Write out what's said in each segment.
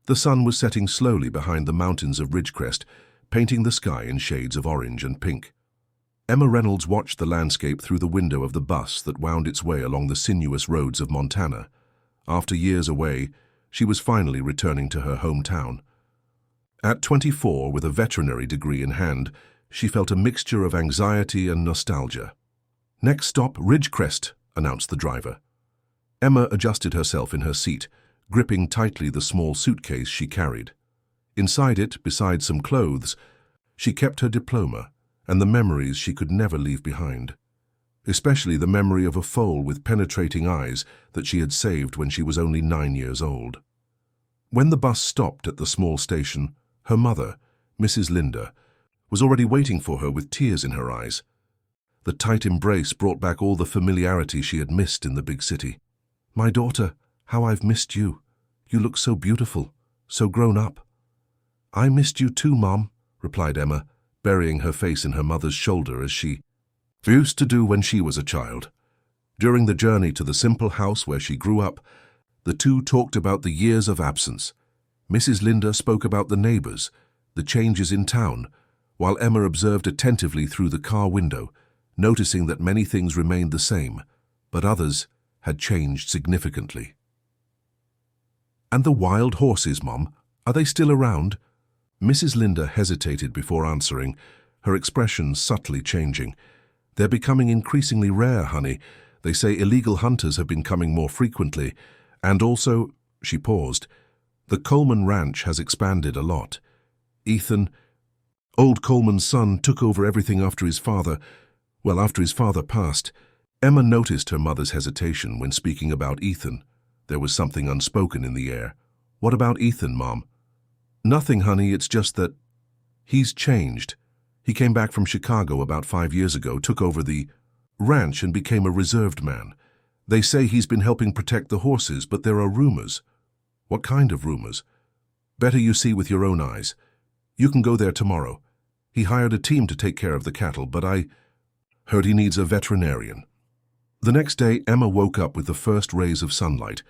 The sun was setting slowly behind the mountains of Ridgecrest, painting the sky in shades of orange and pink. Emma Reynolds watched the landscape through the window of the bus that wound its way along the sinuous roads of Montana. After years away, she was finally returning to her hometown. At 24, with a veterinary degree in hand, she felt a mixture of anxiety and nostalgia. "Next stop, Ridgecrest," announced the driver. Emma adjusted herself in her seat, gripping tightly the small suitcase she carried. Inside it, besides some clothes, she kept her diploma and the memories she could never leave behind, especially the memory of a foal with penetrating eyes that she had saved when she was only 9 years old. When the bus stopped at the small station, her mother, Mrs. Linda, was already waiting for her with tears in her eyes. The tight embrace brought back all the familiarity she had missed in the big city. "My daughter, how I've missed you. You look so beautiful, so grown up." "I missed you too, Mom," replied Emma, burying her face in her mother's shoulder as she used to do when she was a child. During the journey to the simple house where she grew up, the two talked about the years of absence. Mrs. Linda spoke about the neighbors, the changes in town, while Emma observed attentively through the car window, noticing that many things remained the same, but others had changed significantly. "And the wild horses, Mom, are they still around?" Mrs. Linda hesitated before answering, her expression subtly changing. "They're becoming increasingly rare, honey. They say illegal hunters have been coming more frequently, and also," she paused, "the Coleman Ranch has expanded a lot. Ethan, old Coleman's son, took over everything after his father passed." Emma noticed her mother's hesitation when speaking about Ethan. There was something unspoken in the air. "What about Ethan, Mom?" "Nothing, honey, it's just that he's changed. He came back from Chicago about 5 years ago, took over the ranch and became a reserved man. They say he's been helping protect the horses, but there are rumors." "What kind of rumors?" "Better you see with your own eyes. You can go there tomorrow. He hired a team to take care of the cattle, but I heard he needs a veterinarian." The next day, Emma woke up with the first rays of sunlight.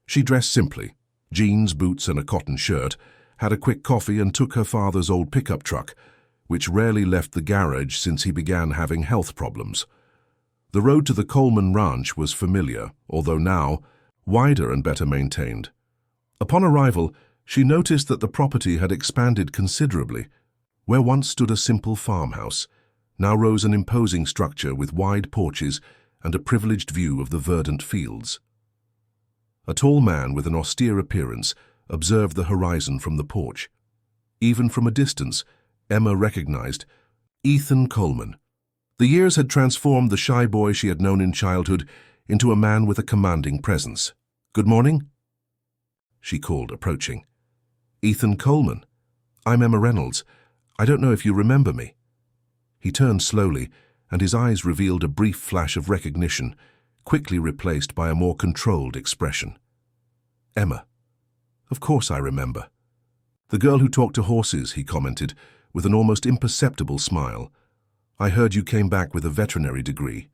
She dressed simply, jeans, boots, and a cotton shirt, had a quick coffee and took her father's old pickup truck, which rarely left the garage since he began having health problems. The road to the Coleman Ranch was familiar, although now wider and better maintained. Upon arrival, she noticed that the property had expanded considerably. Where once stood a simple farmhouse, now rose an imposing structure with wide porches and a privileged view of the verdant fields. A tall man with an austere appearance observed the horizon from the porch. Even from a distance, Emma recognized Ethan Coleman. The years had transformed the shy boy she had known in childhood into a man with a commanding presence. "Good morning," she called, approaching. "Ethan Coleman. I'm Emma Reynolds. I don't know if you remember me." He turned slowly, and his eyes revealed a brief flash of recognition, quickly replaced by a more controlled expression. "Emma, of course I remember. The girl who talked to horses," he commented, with an almost imperceptible smile. "I heard you came back with a veterinary degree.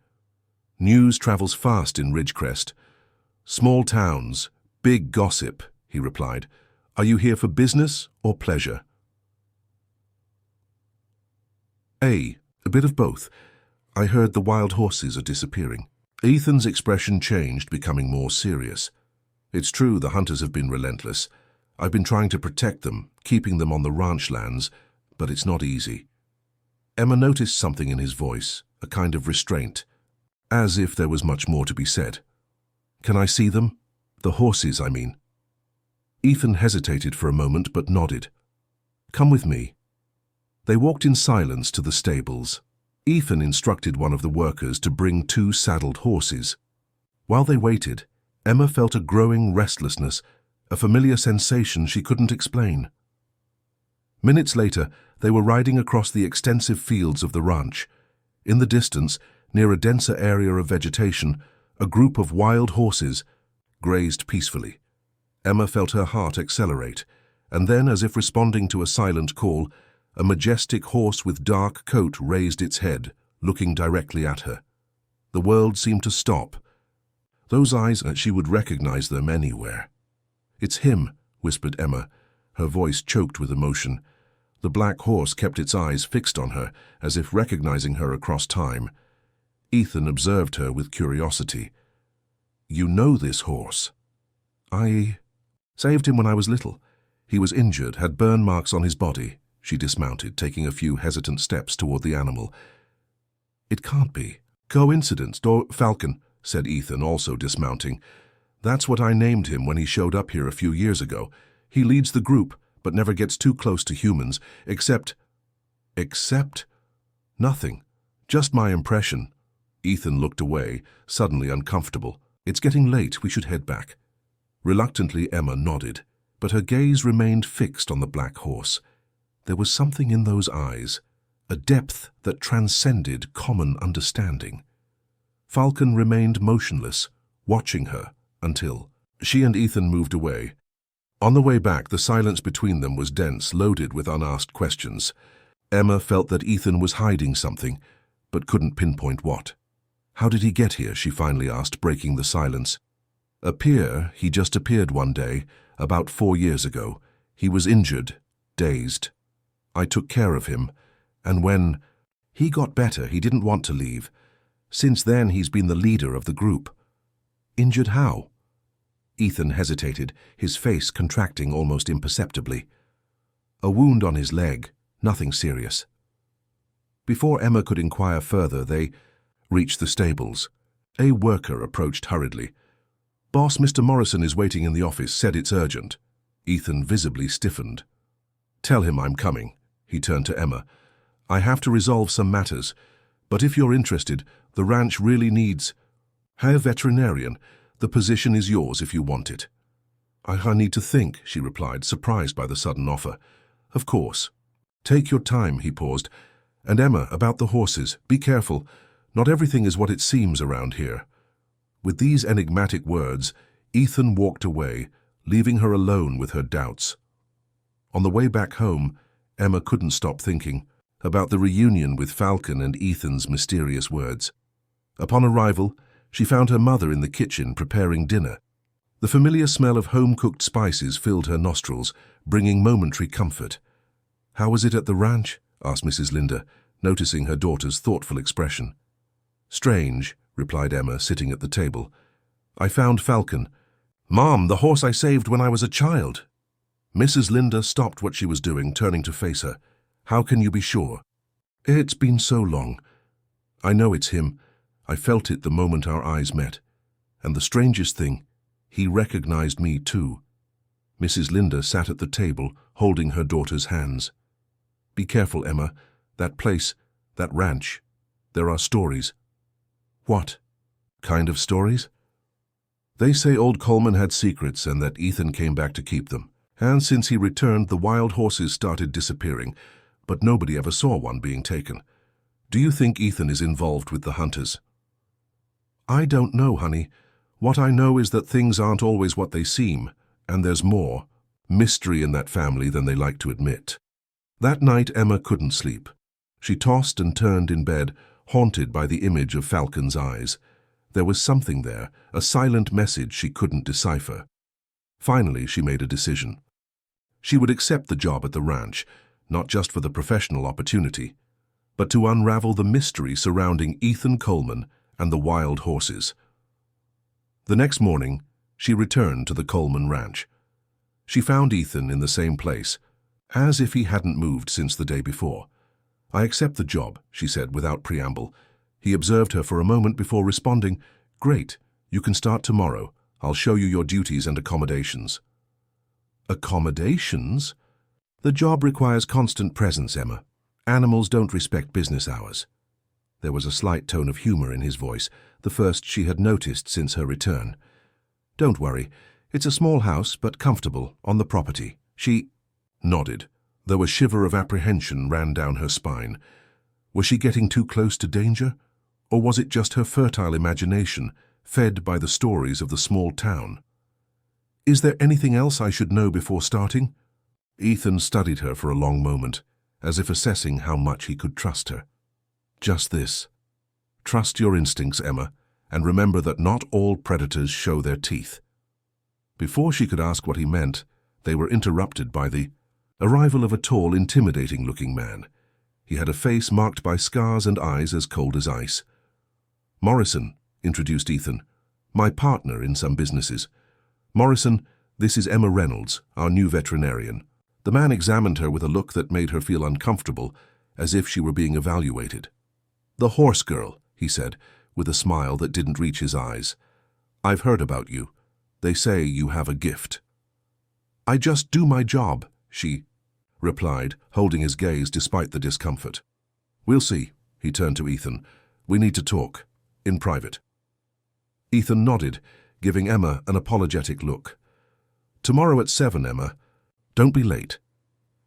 News travels fast in Ridgecrest. Small towns, big gossip," he replied. "Are you here for business or pleasure?" A bit of both. I heard the wild horses are disappearing." Ethan's expression changed, becoming more serious. "It's true, the hunters have been relentless. I've been trying to protect them, keeping them on the ranch lands, but it's not easy." Emma noticed something in his voice, a kind of restraint, as if there was much more to be said. "Can I see them? The horses, I mean." Ethan hesitated for a moment but nodded. "Come with me." They walked in silence to the stables. Ethan instructed one of the workers to bring 2 saddled horses. While they waited, Emma felt a growing restlessness, a familiar sensation she couldn't explain. Minutes later, they were riding across the extensive fields of the ranch. In the distance, near a denser area of vegetation, a group of wild horses grazed peacefully. Emma felt her heart accelerate, and then, as if responding to a silent call, a majestic horse with dark coat raised its head, looking directly at her. The world seemed to stop. Those eyes, she would recognize them anywhere. "It's him," whispered Emma, her voice choked with emotion. The black horse kept its eyes fixed on her, as if recognizing her across time. Ethan observed her with curiosity. "You know this horse?" "I saved him when I was little. He was injured, had burn marks on his body." She dismounted, taking a few hesitant steps toward the animal. "It can't be. Coincidence, or Falcon," said Ethan, also dismounting. "That's what I named him when he showed up here a few years ago. He leads the group, but never gets too close to humans, except..." "Except?" "Nothing. Just my impression." Ethan looked away, suddenly uncomfortable. "It's getting late. We should head back." Reluctantly, Emma nodded, but her gaze remained fixed on the black horse. There was something in those eyes, a depth that transcended common understanding. Falcon remained motionless, watching her, until she and Ethan moved away. On the way back, the silence between them was dense, loaded with unasked questions. Emma felt that Ethan was hiding something, but couldn't pinpoint what. "How did he get here?" she finally asked, breaking the silence. He just appeared one day, about 4 years ago. He was injured, dazed. I took care of him, and when he got better, he didn't want to leave. Since then, he's been the leader of the group." "Injured how?" Ethan hesitated, his face contracting almost imperceptibly. "A wound on his leg, nothing serious." Before Emma could inquire further, they reached the stables. A worker approached hurriedly. "Boss, Mr. Morrison is waiting in the office, said it's urgent." Ethan visibly stiffened. "Tell him I'm coming." He turned to Emma. "I have to resolve some matters, but if you're interested, the ranch really needs a veterinarian. The position is yours if you want it." I need to think," she replied, surprised by the sudden offer. "Of course. Take your time," he paused. "And Emma, about the horses, be careful. Not everything is what it seems around here." With these enigmatic words, Ethan walked away, leaving her alone with her doubts. On the way back home, Emma couldn't stop thinking about the reunion with Falcon and Ethan's mysterious words. Upon arrival, she found her mother in the kitchen preparing dinner. The familiar smell of home-cooked spices filled her nostrils, bringing momentary comfort. "How was it at the ranch?" asked Mrs. Linda, noticing her daughter's thoughtful expression. "Strange," replied Emma, sitting at the table. "I found Falcon. Mom, the horse I saved when I was a child." Mrs. Linda stopped what she was doing, turning to face her. "How can you be sure?" "It's been so long. I know it's him. I felt it the moment our eyes met. And the strangest thing, he recognized me too." Mrs. Linda sat at the table, holding her daughter's hands. "Be careful, Emma. That place, that ranch. There are stories." "What kind of stories?" "They say old Coleman had secrets and that Ethan came back to keep them. And since he returned, the wild horses started disappearing, but nobody ever saw one being taken. Do you think Ethan is involved with the hunters?" "I don't know, honey. What I know is that things aren't always what they seem, and there's more mystery in that family than they like to admit." That night, Emma couldn't sleep. She tossed and turned in bed, haunted by the image of Falcon's eyes. There was something there, a silent message she couldn't decipher. Finally, she made a decision. She would accept the job at the ranch, not just for the professional opportunity, but to unravel the mystery surrounding Ethan Coleman and the wild horses. The next morning, she returned to the Coleman ranch. She found Ethan in the same place, as if he hadn't moved since the day before. "I accept the job," she said without preamble. He observed her for a moment before responding, "Great, you can start tomorrow. I'll show you your duties and accommodations." "Accommodations?" "The job requires constant presence, Emma. Animals don't respect business hours." There was a slight tone of humor in his voice, the first she had noticed since her return. "Don't worry. It's a small house, but comfortable, on the property." She nodded, though a shiver of apprehension ran down her spine. Was she getting too close to danger? Or was it just her fertile imagination, fed by the stories of the small town? "Is there anything else I should know before starting?" Ethan studied her for a long moment, as if assessing how much he could trust her. "Just this. Trust your instincts, Emma, and remember that not all predators show their teeth." Before she could ask what he meant, They were interrupted by the arrival of a tall, intimidating-looking man. He had a face marked by scars and eyes as cold as ice. "Morrison," introduced Ethan, "my partner in some businesses. Morrison, this is Emma Reynolds, our new veterinarian." The man examined her with a look that made her feel uncomfortable, as if she were being evaluated. "The horse girl," he said, with a smile that didn't reach his eyes. "I've heard about you. They say you have a gift." "I just do my job," she replied, holding his gaze despite the discomfort. "We'll see," he turned to Ethan. "We need to talk, in private." Ethan nodded, giving Emma an apologetic look. "Tomorrow at 7, Emma. Don't be late."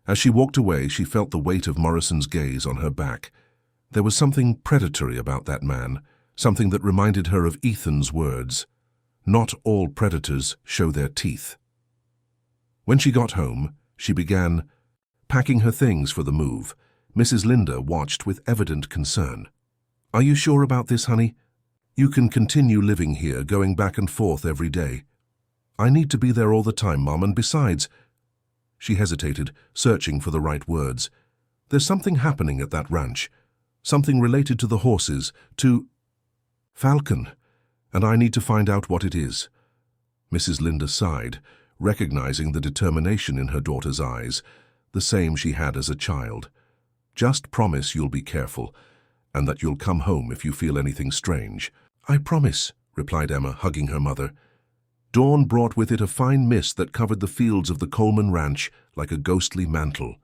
As she walked away, she felt the weight of Morrison's gaze on her back. There was something predatory about that man, something that reminded her of Ethan's words. Not all predators show their teeth. When she got home, she began packing her things for the move. Mrs. Linda watched with evident concern. "Are you sure about this, honey? You can continue living here, going back and forth every day." "I need to be there all the time, Mom, and besides—" She hesitated, searching for the right words. "There's something happening at that ranch. Something related to the horses, to Falcon, and I need to find out what it is." Mrs. Linda sighed, recognizing the determination in her daughter's eyes, the same she had as a child. "Just promise you'll be careful, and that you'll come home if you feel anything strange." "I promise," replied Emma, hugging her mother. Dawn brought with it a fine mist that covered the fields of the Coleman Ranch like a ghostly mantle.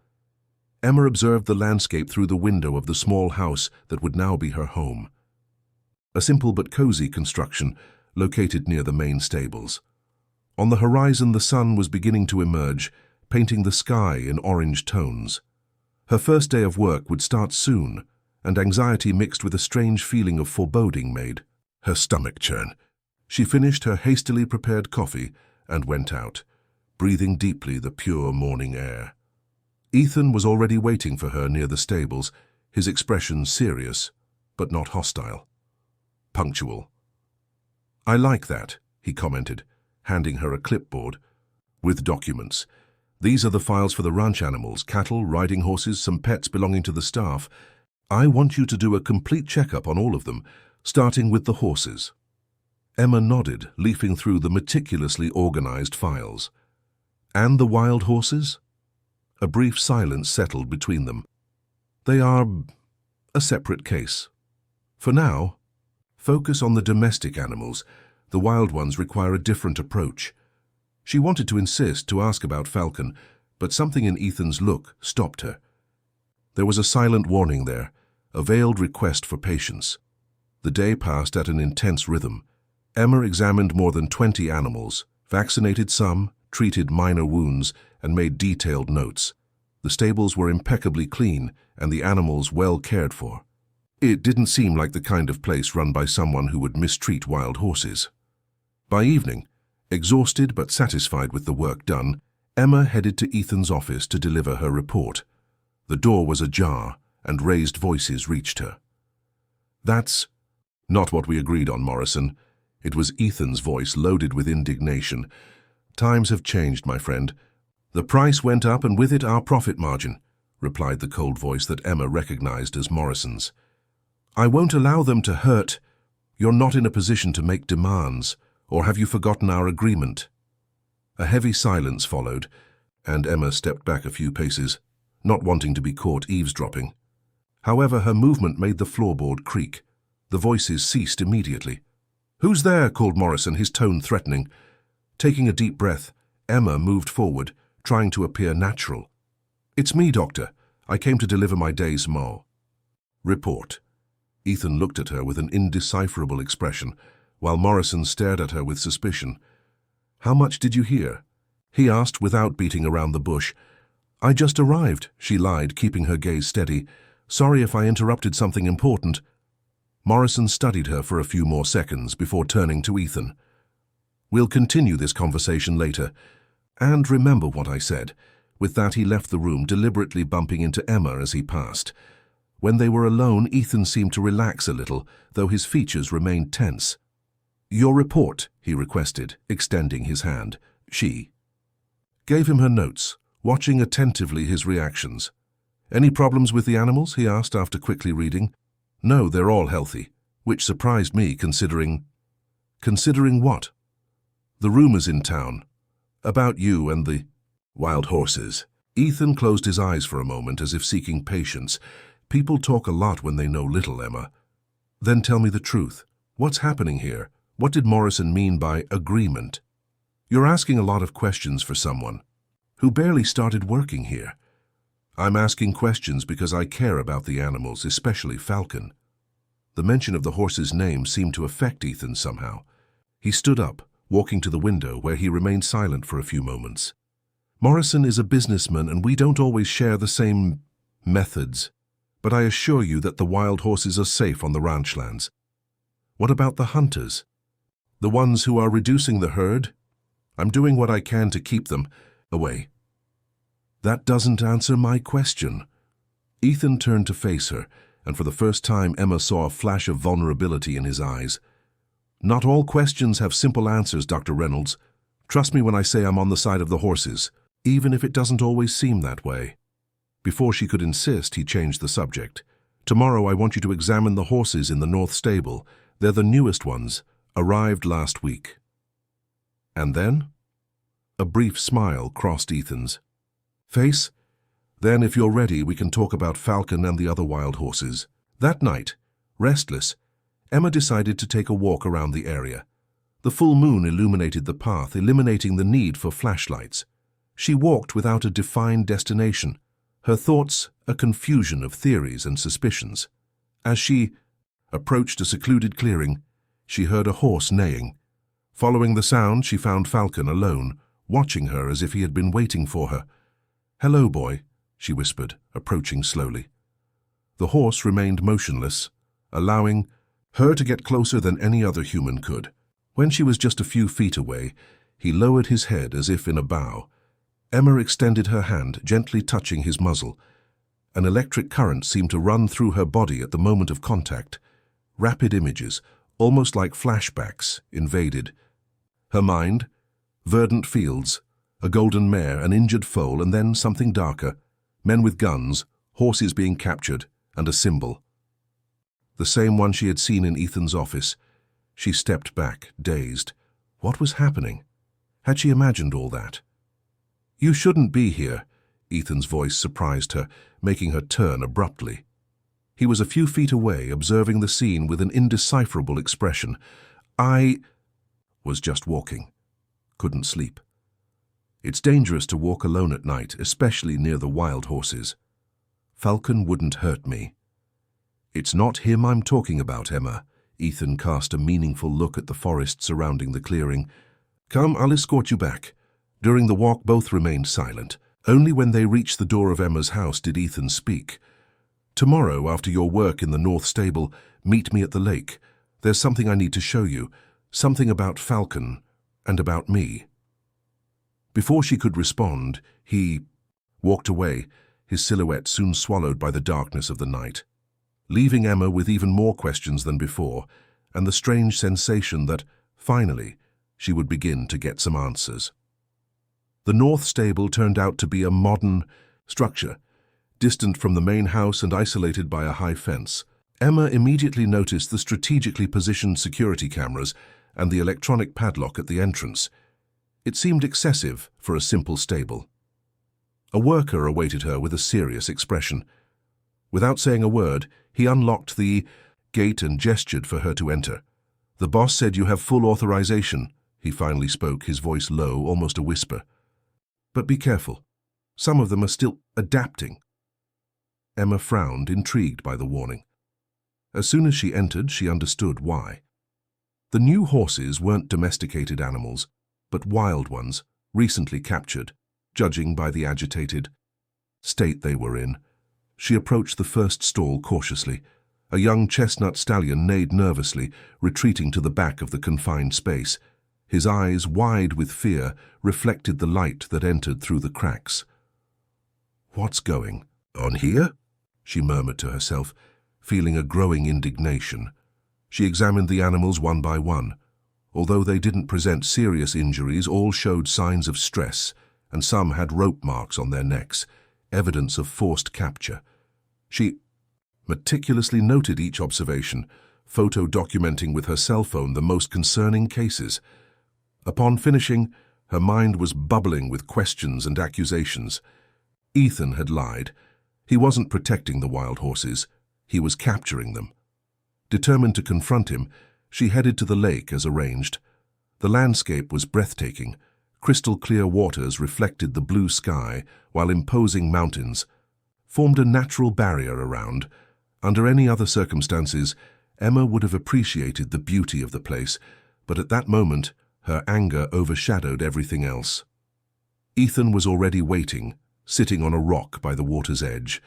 Emma observed the landscape through the window of the small house that would now be her home. A simple but cozy construction located near the main stables. On the horizon, the sun was beginning to emerge, painting the sky in orange tones. Her first day of work would start soon, and anxiety mixed with a strange feeling of foreboding made her stomach churn. She finished her hastily prepared coffee and went out, breathing deeply the pure morning air. Ethan was already waiting for her near the stables, his expression serious, but not hostile. Punctual. "I like that," he commented, handing her a clipboard with documents. "These are the files for the ranch animals, cattle, riding horses, some pets belonging to the staff. I want you to do a complete checkup on all of them, starting with the horses." Emma nodded, leafing through the meticulously organized files. "And the wild horses?" A brief silence settled between them. "They are a separate case. For now, focus on the domestic animals. The wild ones require a different approach." She wanted to insist, to ask about Falcon, but something in Ethan's look stopped her. There was a silent warning there, a veiled request for patience. The day passed at an intense rhythm. Emma examined more than 20 animals, vaccinated some, treated minor wounds, and made detailed notes. The stables were impeccably clean, and the animals well cared for. It didn't seem like the kind of place run by someone who would mistreat wild horses. By evening, exhausted but satisfied with the work done, Emma headed to Ethan's office to deliver her report. The door was ajar, and raised voices reached her. "That's not what we agreed on, Morrison." It was Ethan's voice, loaded with indignation. "Times have changed, my friend. The price went up, and with it our profit margin," replied the cold voice that Emma recognized as Morrison's. "I won't allow them to hurt. You're not in a position to make demands, or have you forgotten our agreement?" A heavy silence followed, and Emma stepped back a few paces, not wanting to be caught eavesdropping. However, her movement made the floorboard creak. The voices ceased immediately. "Who's there?" called Morrison, his tone threatening. Taking a deep breath, Emma moved forward, trying to appear natural. "It's me, Doctor. I came to deliver my day's mo." "Report." Ethan looked at her with an indecipherable expression, while Morrison stared at her with suspicion. "How much did you hear?" he asked without beating around the bush. "I just arrived," she lied, keeping her gaze steady. "Sorry if I interrupted something important." Morrison studied her for a few more seconds before turning to Ethan. "We'll continue this conversation later. And remember what I said." With that, he left the room, deliberately bumping into Emma as he passed. When they were alone, Ethan seemed to relax a little, though his features remained tense. "Your report," he requested, extending his hand. She gave him her notes, watching attentively his reactions. "Any problems with the animals?" he asked after quickly reading. "No, they're all healthy," which surprised me considering... Considering what? "The rumors in town. About you and the wild horses." Ethan closed his eyes for a moment as if seeking patience. "People talk a lot when they know little, Emma." "Then tell me the truth. What's happening here? What did Morrison mean by agreement?" "You're asking a lot of questions for someone who barely started working here." "I'm asking questions because I care about the animals, especially Falcon." The mention of the horse's name seemed to affect Ethan somehow. He stood up, walking to the window, where he remained silent for a few moments. "Morrison is a businessman, and we don't always share the same methods. But I assure you that the wild horses are safe on the ranch lands." "What about the hunters? The ones who are reducing the herd?" "I'm doing what I can to keep them away." "That doesn't answer my question." Ethan turned to face her, and for the first time Emma saw a flash of vulnerability in his eyes. "Not all questions have simple answers, Dr. Reynolds. Trust me when I say I'm on the side of the horses, even if it doesn't always seem that way." Before she could insist, he changed the subject. "Tomorrow I want you to examine the horses in the North Stable. They're the newest ones, arrived last week." "And then?" A brief smile crossed Ethan's face. "Then, if you're ready, we can talk about Falcon and the other wild horses." That night, restless, Emma decided to take a walk around the area. The full moon illuminated the path, eliminating the need for flashlights. She walked without a defined destination, her thoughts a confusion of theories and suspicions. As she approached a secluded clearing, she heard a horse neighing. Following the sound, she found Falcon alone, watching her as if he had been waiting for her. "Hello, boy," she whispered, approaching slowly. The horse remained motionless, allowing her to get closer than any other human could. When she was just a few feet away, he lowered his head as if in a bow. Emma extended her hand, gently touching his muzzle. An electric current seemed to run through her body at the moment of contact. Rapid images, almost like flashbacks, invaded her mind. Verdant fields, a golden mare, an injured foal, and then something darker. Men with guns, horses being captured, and a symbol. The same one she had seen in Ethan's office. She stepped back, dazed. What was happening? Had she imagined all that? "You shouldn't be here," Ethan's voice surprised her, making her turn abruptly. He was a few feet away, observing the scene with an indecipherable expression. "I was just walking. Couldn't sleep. It's dangerous to walk alone at night, especially near the wild horses. Falcon wouldn't hurt me." "It's not him I'm talking about, Emma." Ethan cast a meaningful look at the forest surrounding the clearing. "Come, I'll escort you back." During the walk, both remained silent. Only when they reached the door of Emma's house did Ethan speak. "Tomorrow, after your work in the North Stable, meet me at the lake. There's something I need to show you, something about Falcon and about me." Before she could respond, he walked away, his silhouette soon swallowed by the darkness of the night, leaving Emma with even more questions than before, and the strange sensation that, finally, she would begin to get some answers. The North Stable turned out to be a modern structure, distant from the main house and isolated by a high fence. Emma immediately noticed the strategically positioned security cameras and the electronic padlock at the entrance. It seemed excessive for a simple stable. A worker awaited her with a serious expression. Without saying a word, he unlocked the gate and gestured for her to enter. "The boss said you have full authorization," he finally spoke, his voice low, almost a whisper. "But be careful. Some of them are still adapting." Emma frowned, intrigued by the warning. As soon as she entered, she understood why. The new horses weren't domesticated animals, but wild ones, recently captured, judging by the agitated state they were in. She approached the first stall cautiously. A young chestnut stallion neighed nervously, retreating to the back of the confined space. His eyes, wide with fear, reflected the light that entered through the cracks. "What's going on here?" she murmured to herself, feeling a growing indignation. She examined the animals one by one. Although they didn't present serious injuries, all showed signs of stress, and some had rope marks on their necks, evidence of forced capture. She meticulously noted each observation, photo-documenting with her cell phone the most concerning cases. Upon finishing, her mind was bubbling with questions and accusations. Ethan had lied. He wasn't protecting the wild horses. He was capturing them. Determined to confront him, she headed to the lake as arranged. The landscape was breathtaking. Crystal-clear waters reflected the blue sky, while imposing mountains formed a natural barrier around. Under any other circumstances, Emma would have appreciated the beauty of the place, but at that moment, her anger overshadowed everything else. Ethan was already waiting, sitting on a rock by the water's edge.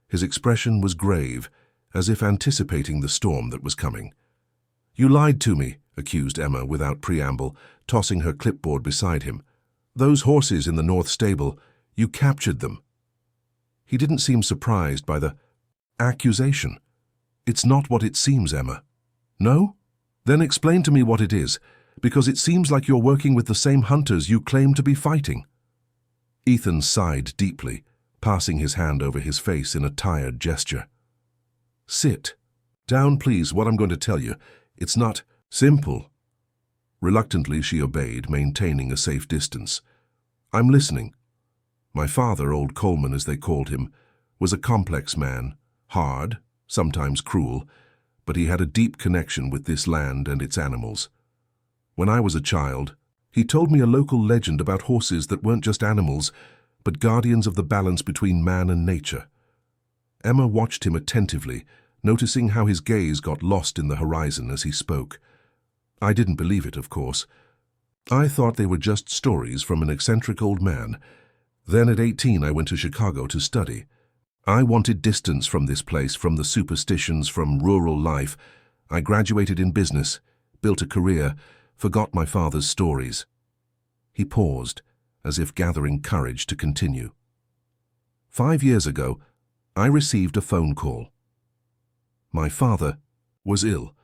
His expression was grave, as if anticipating the storm that was coming. "You lied to me," accused Emma without preamble, tossing her clipboard beside him. "Those horses in the north stable, you captured them." He didn't seem surprised by the accusation. "It's not what it seems, Emma." "No? Then explain to me what it is, because it seems like you're working with the same hunters you claim to be fighting." Ethan sighed deeply, passing his hand over his face in a tired gesture. "Sit down, please. What I'm going to tell you, it's not simple." Reluctantly, she obeyed, maintaining a safe distance. "I'm listening." My father, old Coleman as they called him, was a complex man, hard, sometimes cruel, but he had a deep connection with this land and its animals. When I was a child, he told me a local legend about horses that weren't just animals, but guardians of the balance between man and nature. Emma watched him attentively, noticing how his gaze got lost in the horizon as he spoke. I didn't believe it, of course. I thought they were just stories from an eccentric old man. Then at 18 I went to Chicago to study. I wanted distance from this place, from the superstitions, from rural life. I graduated in business, built a career, forgot my father's stories. He paused, as if gathering courage to continue. 5 years ago, I received a phone call. My father was ill.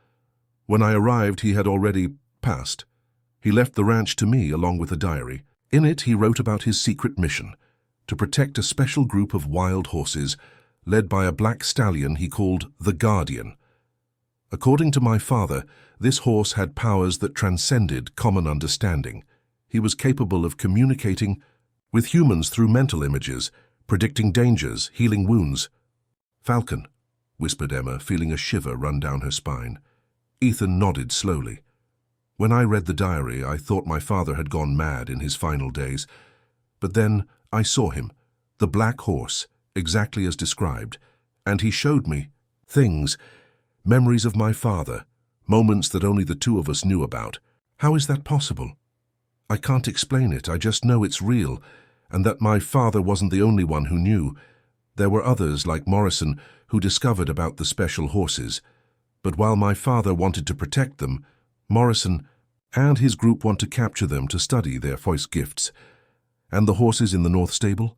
When I arrived, he had already passed. He left the ranch to me along with a diary. In it, he wrote about his secret mission, to protect a special group of wild horses, led by a black stallion he called the Guardian. According to my father, this horse had powers that transcended common understanding. He was capable of communicating with humans through mental images, predicting dangers, healing wounds. "Falcon," whispered Emma, feeling a shiver run down her spine. Ethan nodded slowly. When I read the diary, I thought my father had gone mad in his final days. But then I saw him, the black horse, exactly as described, and he showed me things, memories of my father, moments that only the two of us knew about. How is that possible? I can't explain it. I just know it's real, and that my father wasn't the only one who knew. There were others, like Morrison, who discovered about the special horses. But while my father wanted to protect them, Morrison and his group want to capture them to study their voice gifts. And the horses in the North Stable?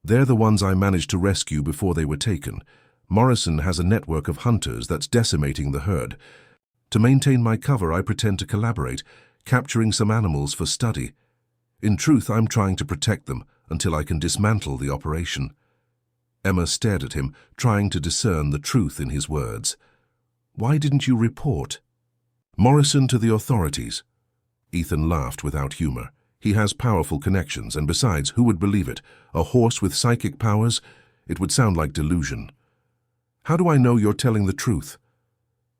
They're the ones I managed to rescue before they were taken. Morrison has a network of hunters that's decimating the herd. To maintain my cover, I pretend to collaborate, capturing some animals for study. In truth, I'm trying to protect them until I can dismantle the operation. Emma stared at him, trying to discern the truth in his words. "Why didn't you report?" "Morrison to the authorities." Ethan laughed without humor. "He has powerful connections, and besides, who would believe it? A horse with psychic powers? It would sound like delusion." "How do I know you're telling the truth?"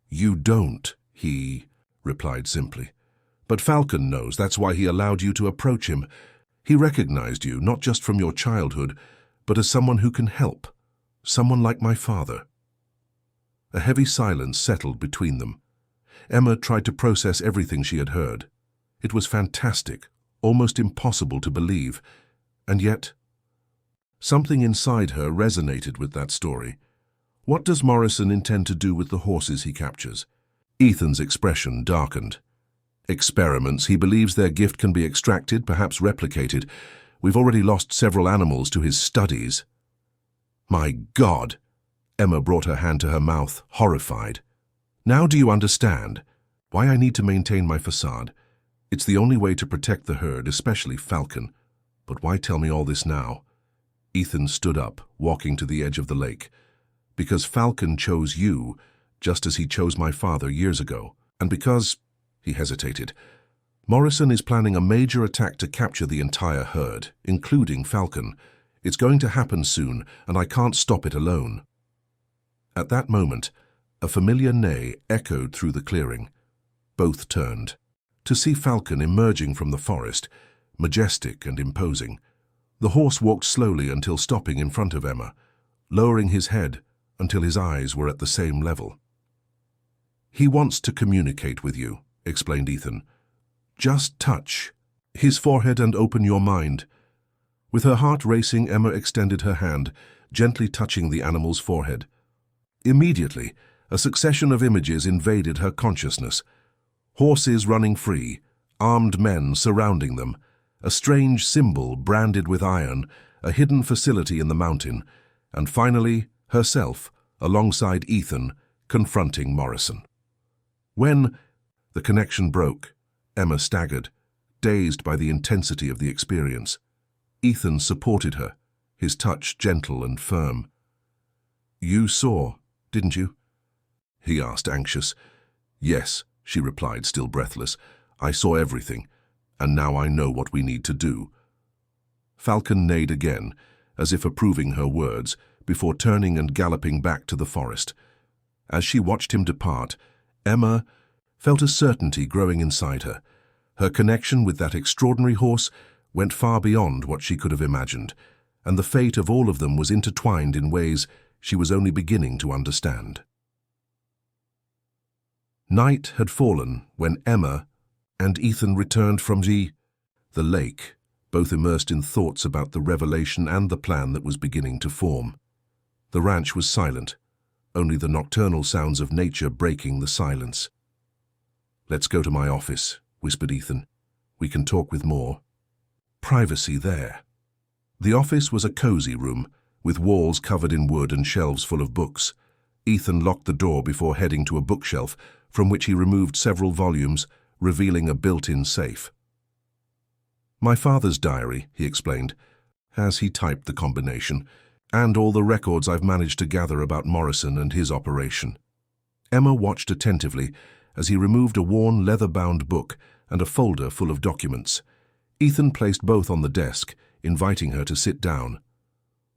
"You don't," he replied simply. "But Falcon knows. That's why he allowed you to approach him. He recognized you, not just from your childhood, but as someone who can help. Someone like my father." A heavy silence settled between them. Emma tried to process everything she had heard. It was fantastic, almost impossible to believe, and yet something inside her resonated with that story. What does Morrison intend to do with the horses he captures? Ethan's expression darkened. "Experiments. He believes their gift can be extracted, perhaps replicated. We've already lost several animals to his studies." "My God!" Emma brought her hand to her mouth, horrified. "Now do you understand why I need to maintain my facade? It's the only way to protect the herd, especially Falcon. But why tell me all this now? Ethan stood up, walking to the edge of the lake. Because Falcon chose you, just as he chose my father years ago. And because, he hesitated, Morrison is planning a major attack to capture the entire herd, including Falcon. It's going to happen soon, and I can't stop it alone. At that moment, a familiar neigh echoed through the clearing. Both turned, to see Falcon emerging from the forest, majestic and imposing. The horse walked slowly until stopping in front of Emma, lowering his head until his eyes were at the same level. "He wants to communicate with you," explained Ethan. "Just touch his forehead and open your mind." With her heart racing, Emma extended her hand, gently touching the animal's forehead. Immediately, a succession of images invaded her consciousness. Horses running free, armed men surrounding them, a strange symbol branded with iron, a hidden facility in the mountain, and finally, herself, alongside Ethan, confronting Morrison. When the connection broke, Emma staggered, dazed by the intensity of the experience. Ethan supported her, his touch gentle and firm. "You saw, didn't you?" he asked, anxious. "Yes," she replied, still breathless. "I saw everything, and now I know what we need to do." Falcon neighed again, as if approving her words, before turning and galloping back to the forest. As she watched him depart, Emma felt a certainty growing inside her. Her connection with that extraordinary horse went far beyond what she could have imagined, and the fate of all of them was intertwined in ways she was only beginning to understand. Night had fallen when Emma and Ethan returned from the lake, both immersed in thoughts about the revelation and the plan that was beginning to form. The ranch was silent, only the nocturnal sounds of nature breaking the silence. "Let's go to my office," whispered Ethan. "We can talk with more privacy there." The office was a cozy room, with walls covered in wood and shelves full of books. Ethan locked the door before heading to a bookshelf, from which he removed several volumes, revealing a built-in safe. "My father's diary," he explained, as he typed the combination, "and all the records I've managed to gather about Morrison and his operation." Emma watched attentively as he removed a worn leather-bound book and a folder full of documents. Ethan placed both on the desk, inviting her to sit down.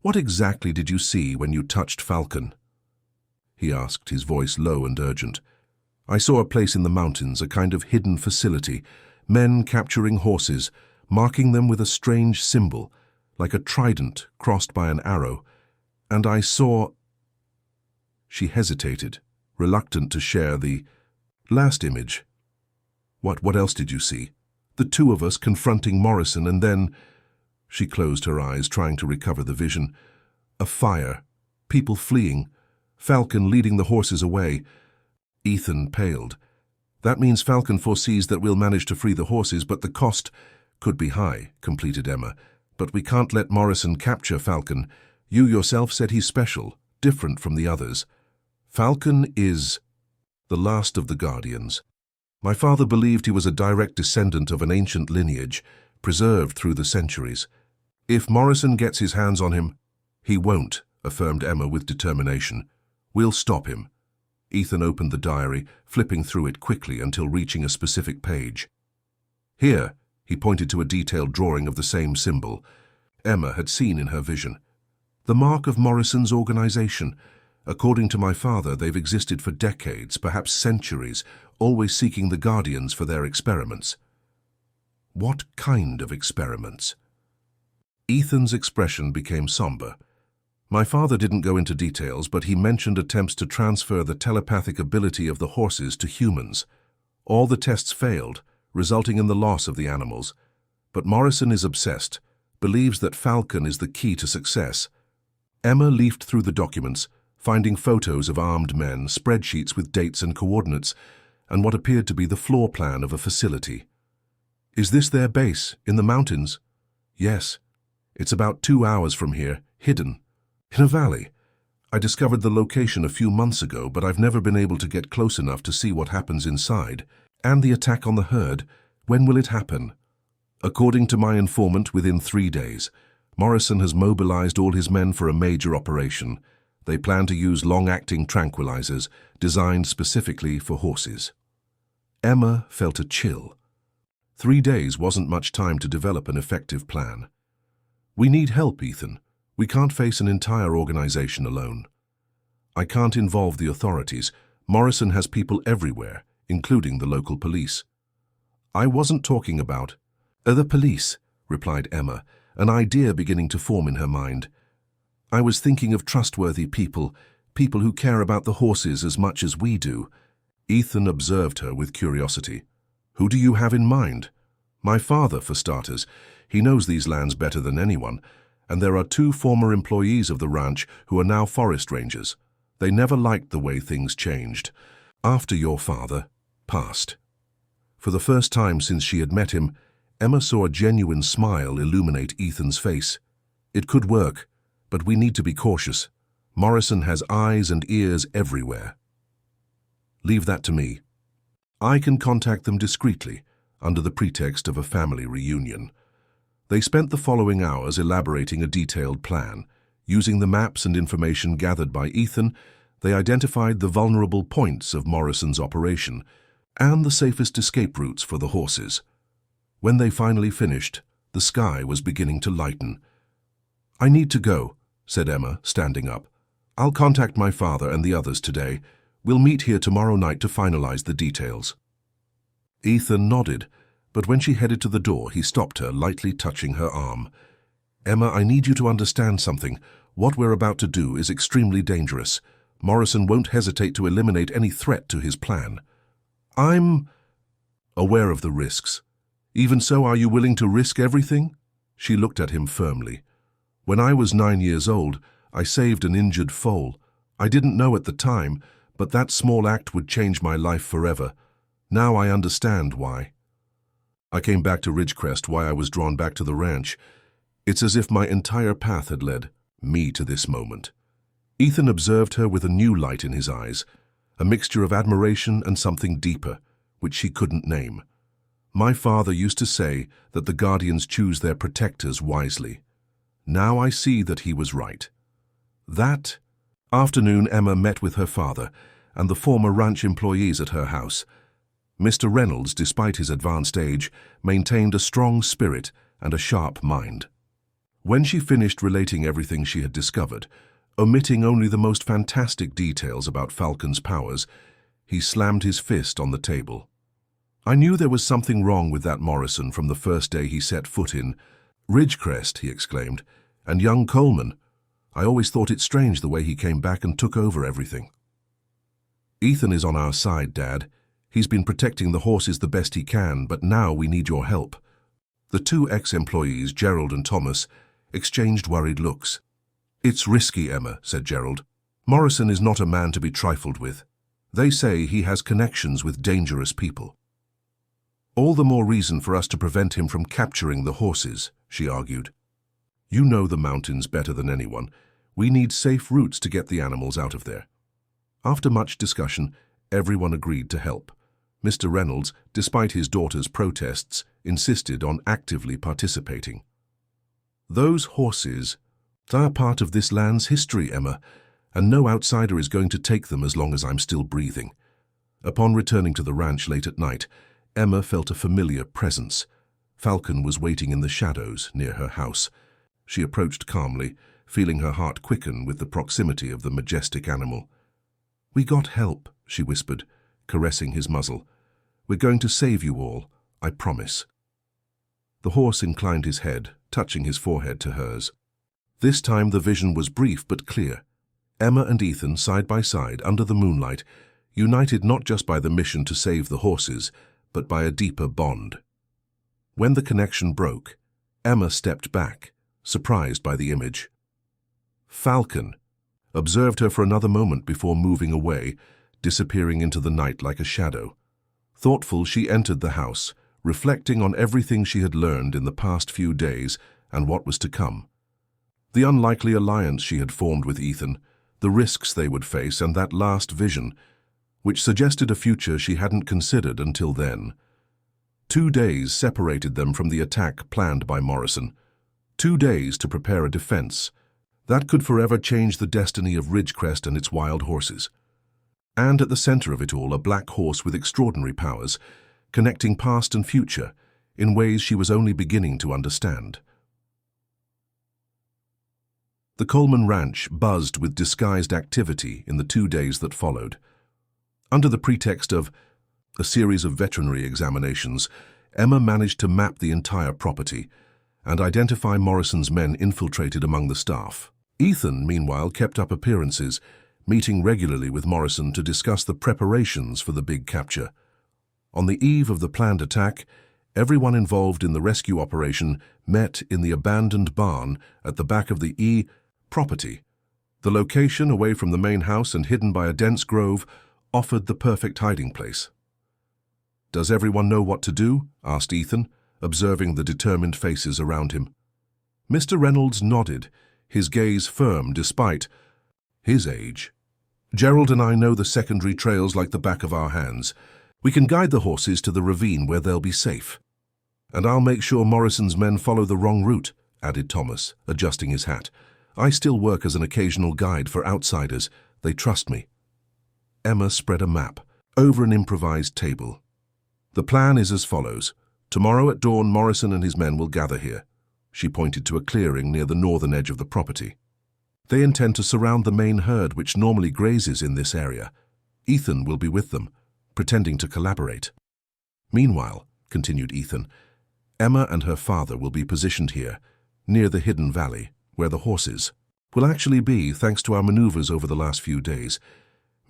"What exactly did you see when you touched Falcon?" he asked, his voice low and urgent. "I saw a place in the mountains, a kind of hidden facility, men capturing horses, marking them with a strange symbol, like a trident crossed by an arrow, and I saw—" She hesitated, reluctant to share the last image. What else did you see?" "The two of us confronting Morrison, and then—" She closed her eyes, trying to recover the vision. "A fire, people fleeing, Falcon leading the horses away." Ethan paled. "That means Falcon foresees that we'll manage to free the horses, but the cost could be high," completed Emma. "But we can't let Morrison capture Falcon. You yourself said he's special, different from the others. Falcon is the last of the Guardians. My father believed he was a direct descendant of an ancient lineage, preserved through the centuries. If Morrison gets his hands on him—" "He won't," affirmed Emma with determination. "We'll stop him." Ethan opened the diary, flipping through it quickly until reaching a specific page. "Here," he pointed to a detailed drawing of the same symbol Emma had seen in her vision. "The mark of Morrison's organization. According to my father, they've existed for decades, perhaps centuries, always seeking the Guardians for their experiments." "What kind of experiments?" Ethan's expression became somber. "My father didn't go into details, but he mentioned attempts to transfer the telepathic ability of the horses to humans. All the tests failed, resulting in the loss of the animals. But Morrison is obsessed, believes that Falcon is the key to success." Emma leafed through the documents, finding photos of armed men, spreadsheets with dates and coordinates, and what appeared to be the floor plan of a facility. "Is this their base, in the mountains?" "Yes. It's about 2 hours from here, hidden, in a valley. I discovered the location a few months ago, but I've never been able to get close enough to see what happens inside. And the attack on the herd, when will it happen?" According to my informant, within 3 days, Morrison has mobilized all his men for a major operation. They plan to use long-acting tranquilizers designed specifically for horses. Emma felt a chill. 3 days wasn't much time to develop an effective plan. We need help, Ethan. We can't face an entire organization alone. I can't involve the authorities. Morrison has people everywhere, including the local police. I wasn't talking about the police, replied Emma, an idea beginning to form in her mind. I was thinking of trustworthy people, people who care about the horses as much as we do. Ethan observed her with curiosity. Who do you have in mind? My father, for starters. He knows these lands better than anyone, and there are 2 former employees of the ranch who are now forest rangers. They never liked the way things changed after your father passed. For the first time since she had met him, Emma saw a genuine smile illuminate Ethan's face. It could work, but we need to be cautious. Morrison has eyes and ears everywhere. Leave that to me. I can contact them discreetly, under the pretext of a family reunion. They spent the following hours elaborating a detailed plan. Using the maps and information gathered by Ethan, they identified the vulnerable points of Morrison's operation and the safest escape routes for the horses. When they finally finished, the sky was beginning to lighten. I need to go, said Emma, standing up. I'll contact my father and the others today. We'll meet here tomorrow night to finalize the details. Ethan nodded, but when she headed to the door, he stopped her, lightly touching her arm. Emma, I need you to understand something. What we're about to do is extremely dangerous. Morrison won't hesitate to eliminate any threat to his plan. I'm aware of the risks. Even so, are you willing to risk everything? She looked at him firmly. When I was 9 years old, I saved an injured foal. I didn't know at the time, but that small act would change my life forever. Now I understand why. I came back to Ridgecrest, why I was drawn back to the ranch. It's as if my entire path had led me to this moment. Ethan observed her with a new light in his eyes, a mixture of admiration and something deeper, which she couldn't name. My father used to say that the guardians choose their protectors wisely. Now I see that he was right. That afternoon, Emma met with her father and the former ranch employees at her house. Mr. Reynolds, despite his advanced age, maintained a strong spirit and a sharp mind. When she finished relating everything she had discovered, omitting only the most fantastic details about Falcon's powers, he slammed his fist on the table. I knew there was something wrong with that Morrison from the first day he set foot in Ridgecrest, he exclaimed, and young Coleman. I always thought it strange the way he came back and took over everything. Ethan is on our side, Dad. He's been protecting the horses the best he can, but now we need your help. The 2 ex-employees, Gerald and Thomas, exchanged worried looks. It's risky, Emma, said Gerald. Morrison is not a man to be trifled with. They say he has connections with dangerous people. All the more reason for us to prevent him from capturing the horses, she argued. You know the mountains better than anyone. We need safe routes to get the animals out of there. After much discussion, everyone agreed to help. Mr. Reynolds, despite his daughter's protests, insisted on actively participating. Those horses are part of this land's history, Emma, and no outsider is going to take them as long as I'm still breathing. Upon returning to the ranch late at night, Emma felt a familiar presence. Falcon was waiting in the shadows near her house. She approached calmly, feeling her heart quicken with the proximity of the majestic animal. We got help, she whispered, caressing his muzzle. We're going to save you all, I promise. The horse inclined his head, touching his forehead to hers. This time the vision was brief but clear. Emma and Ethan, side by side, under the moonlight, united not just by the mission to save the horses, but by a deeper bond. When the connection broke, Emma stepped back, surprised by the image. Falcon observed her for another moment before moving away, disappearing into the night like a shadow. Thoughtful, she entered the house, reflecting on everything she had learned in the past few days and what was to come. The unlikely alliance she had formed with Ethan, the risks they would face, and that last vision, which suggested a future she hadn't considered until then. 2 days separated them from the attack planned by Morrison. 2 days to prepare a defense. That could forever change the destiny of Ridgecrest and its wild horses. And at the center of it all, a black horse with extraordinary powers, connecting past and future in ways she was only beginning to understand. The Coleman Ranch buzzed with disguised activity in the 2 days that followed. Under the pretext of a series of veterinary examinations, Emma managed to map the entire property and identify Morrison's men infiltrated among the staff. Ethan, meanwhile, kept up appearances, meeting regularly with Morrison to discuss the preparations for the big capture. On the eve of the planned attack, everyone involved in the rescue operation met in the abandoned barn at the back of the property. The location, away from the main house and hidden by a dense grove, offered the perfect hiding place. "Does everyone know what to do?" asked Ethan, observing the determined faces around him. Mr. Reynolds nodded, his gaze firm despite his age. "Gerald and I know the secondary trails like the back of our hands. We can guide the horses to the ravine where they'll be safe. And I'll make sure Morrison's men follow the wrong route," added Thomas, adjusting his hat. "I still work as an occasional guide for outsiders. They trust me." Emma spread a map over an improvised table. "The plan is as follows. Tomorrow at dawn, Morrison and his men will gather here." She pointed to a clearing near the northern edge of the property. "They intend to surround the main herd which normally grazes in this area. Ethan will be with them, pretending to collaborate. Meanwhile," continued Ethan, "Emma and her father will be positioned here, near the hidden valley, where the horses will actually be, thanks to our maneuvers over the last few days.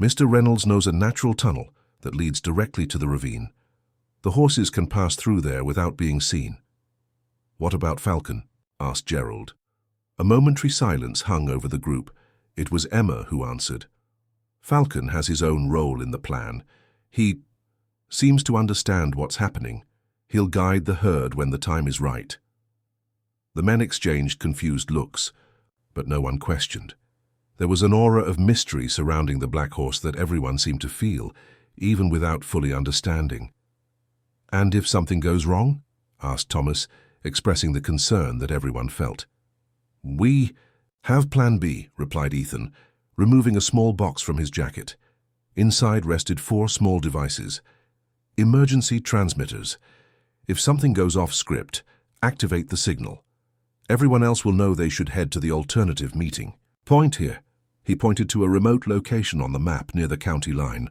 Mr. Reynolds knows a natural tunnel that leads directly to the ravine. The horses can pass through there without being seen." "What about Falcon?" asked Gerald. A momentary silence hung over the group. It was Emma who answered. "Falcon has his own role in the plan. He seems to understand what's happening. He'll guide the herd when the time is right." The men exchanged confused looks, but no one questioned. There was an aura of mystery surrounding the black horse that everyone seemed to feel, even without fully understanding. "And if something goes wrong?" asked Thomas, expressing the concern that everyone felt. "We have Plan B," replied Ethan, removing a small box from his jacket. Inside rested 4 small devices. "Emergency transmitters. If something goes off script, activate the signal. Everyone else will know they should head to the alternative meeting. Point here." He pointed to a remote location on the map near the county line.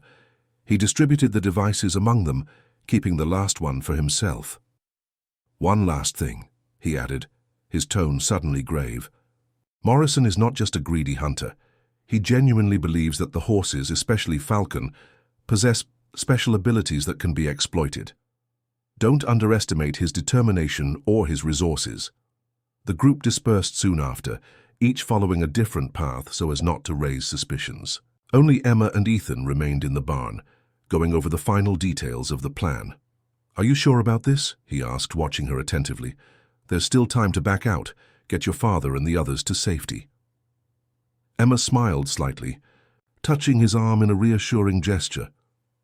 He distributed the devices among them, keeping the last one for himself. "One last thing," he added, his tone suddenly grave. "Morrison is not just a greedy hunter. He genuinely believes that the horses, especially Falcon, possess special abilities that can be exploited. Don't underestimate his determination or his resources." The group dispersed soon after, each following a different path so as not to raise suspicions. Only Emma and Ethan remained in the barn, going over the final details of the plan. "Are you sure about this?" he asked, watching her attentively. "There's still time to back out, get your father and the others to safety." Emma smiled slightly, touching his arm in a reassuring gesture.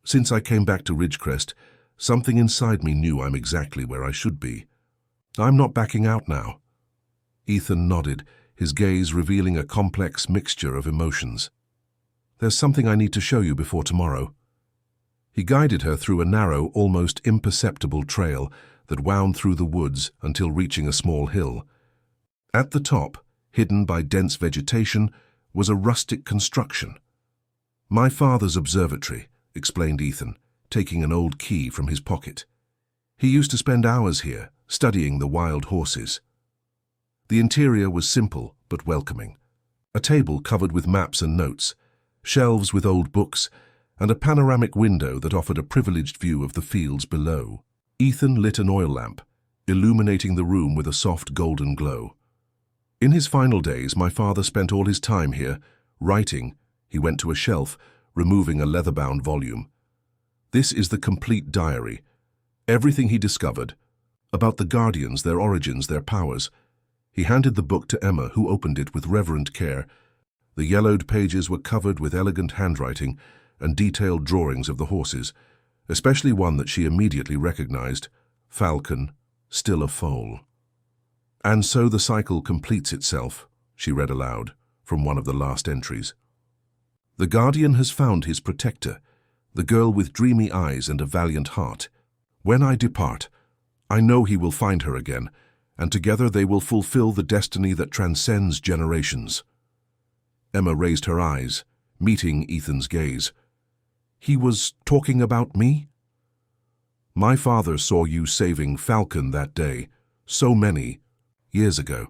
"Since I came back to Ridgecrest, something inside me knew I'm exactly where I should be. I'm not backing out now." Ethan nodded, his gaze revealing a complex mixture of emotions. "There's something I need to show you before tomorrow." He guided her through a narrow, almost imperceptible trail that wound through the woods until reaching a small hill. At the top, hidden by dense vegetation, was a rustic construction. "My father's observatory," explained Ethan, taking an old key from his pocket. "He used to spend hours here, studying the wild horses." The interior was simple but welcoming. A table covered with maps and notes, shelves with old books, and a panoramic window that offered a privileged view of the fields below. Ethan lit an oil lamp, illuminating the room with a soft golden glow. "In his final days, my father spent all his time here, writing." He went to a shelf, removing a leather-bound volume. "This is the complete diary. Everything he discovered, about the Guardians, their origins, their powers." He handed the book to Emma, who opened it with reverent care. The yellowed pages were covered with elegant handwriting and detailed drawings of the horses, especially one that she immediately recognized, Falcon, still a foal. And so the cycle completes itself, she read aloud from one of the last entries. The Guardian has found his protector, the girl with dreamy eyes and a valiant heart. When I depart, I know he will find her again, and together they will fulfill the destiny that transcends generations. Emma raised her eyes, meeting Ethan's gaze. He was talking about me? My father saw you saving Falcon that day, so many years ago.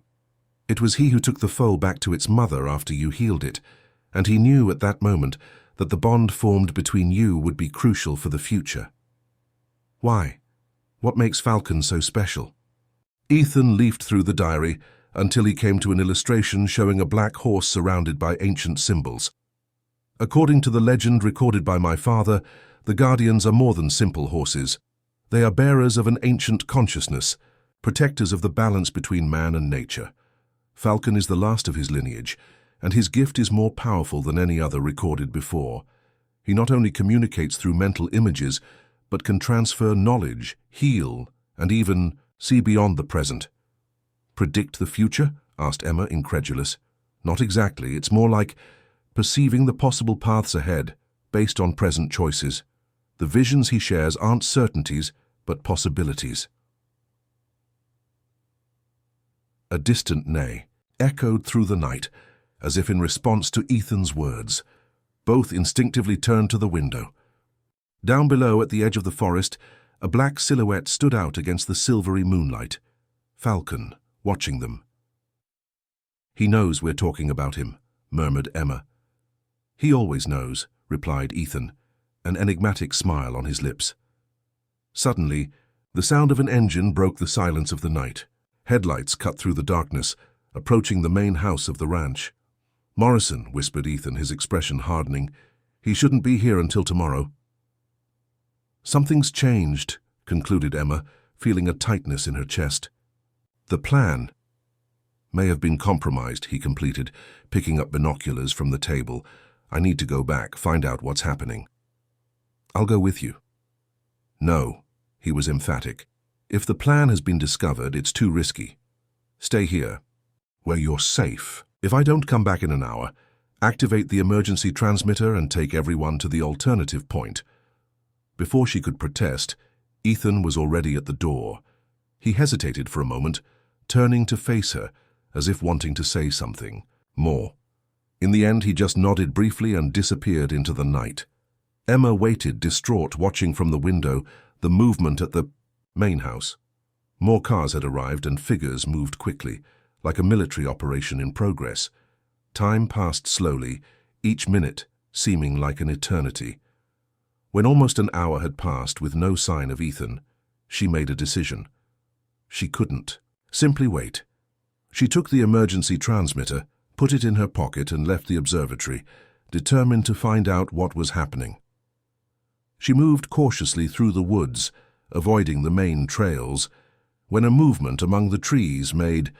It was he who took the foal back to its mother after you healed it, and he knew at that moment that the bond formed between you would be crucial for the future. Why? What makes Falcon so special? Ethan leafed through the diary until he came to an illustration showing a black horse surrounded by ancient symbols. According to the legend recorded by my father, the Guardians are more than simple horses. They are bearers of an ancient consciousness, protectors of the balance between man and nature. Falcon is the last of his lineage, and his gift is more powerful than any other recorded before. He not only communicates through mental images, but can transfer knowledge, heal, and even see beyond the present. Predict the future? Asked Emma, incredulous. Not exactly. It's more like perceiving the possible paths ahead, based on present choices. The visions he shares aren't certainties, but possibilities. A distant neigh echoed through the night, as if in response to Ethan's words. Both instinctively turned to the window. Down below, at the edge of the forest, a black silhouette stood out against the silvery moonlight. Falcon, watching them. He knows we're talking about him, murmured Emma. He always knows, replied Ethan, an enigmatic smile on his lips. Suddenly, the sound of an engine broke the silence of the night. Headlights cut through the darkness, approaching the main house of the ranch. Morrison, whispered Ethan, his expression hardening. He shouldn't be here until tomorrow. Something's changed, concluded Emma, feeling a tightness in her chest. The plan may have been compromised, he completed, picking up binoculars from the table. I need to go back, find out what's happening. I'll go with you. No, he was emphatic. If the plan has been discovered, it's too risky. Stay here, where you're safe. If I don't come back in an hour, activate the emergency transmitter and take everyone to the alternative point. Before she could protest, Ethan was already at the door. He hesitated for a moment, turning to face her, as if wanting to say something more. In the end, he just nodded briefly and disappeared into the night. Emma waited, distraught, watching from the window the movement at the main house. More cars had arrived and figures moved quickly, like a military operation in progress. Time passed slowly, each minute seeming like an eternity. When almost an hour had passed with no sign of Ethan, she made a decision. She couldn't simply wait. She took the emergency transmitter, put it in her pocket and left the observatory, determined to find out what was happening. She moved cautiously through the woods, avoiding the main trails, when a movement among the trees made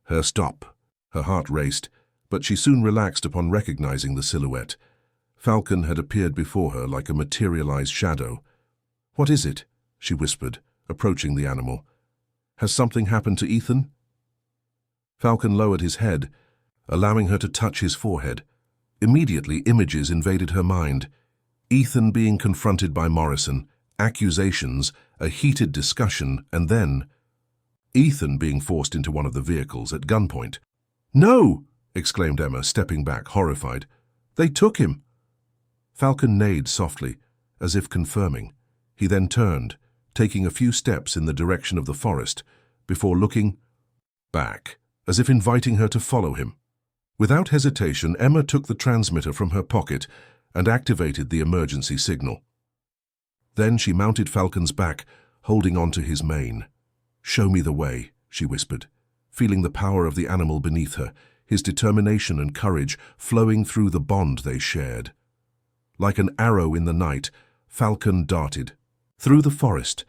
her stop. Her heart raced, but she soon relaxed upon recognizing the silhouette. Falcon had appeared before her like a materialized shadow. "What is it?" she whispered, approaching the animal. "Has something happened to Ethan?" Falcon lowered his head, allowing her to touch his forehead. Immediately, images invaded her mind. Ethan being confronted by Morrison, accusations, a heated discussion, and then Ethan being forced into one of the vehicles at gunpoint. "No!" exclaimed Emma, stepping back, horrified. "They took him!" Falcon neighed softly, as if confirming. He then turned, taking a few steps in the direction of the forest, before looking back, as if inviting her to follow him. Without hesitation, Emma took the transmitter from her pocket and activated the emergency signal. Then she mounted Falcon's back, holding onto his mane. "Show me the way," she whispered, feeling the power of the animal beneath her, his determination and courage flowing through the bond they shared. Like an arrow in the night, Falcon darted through the forest,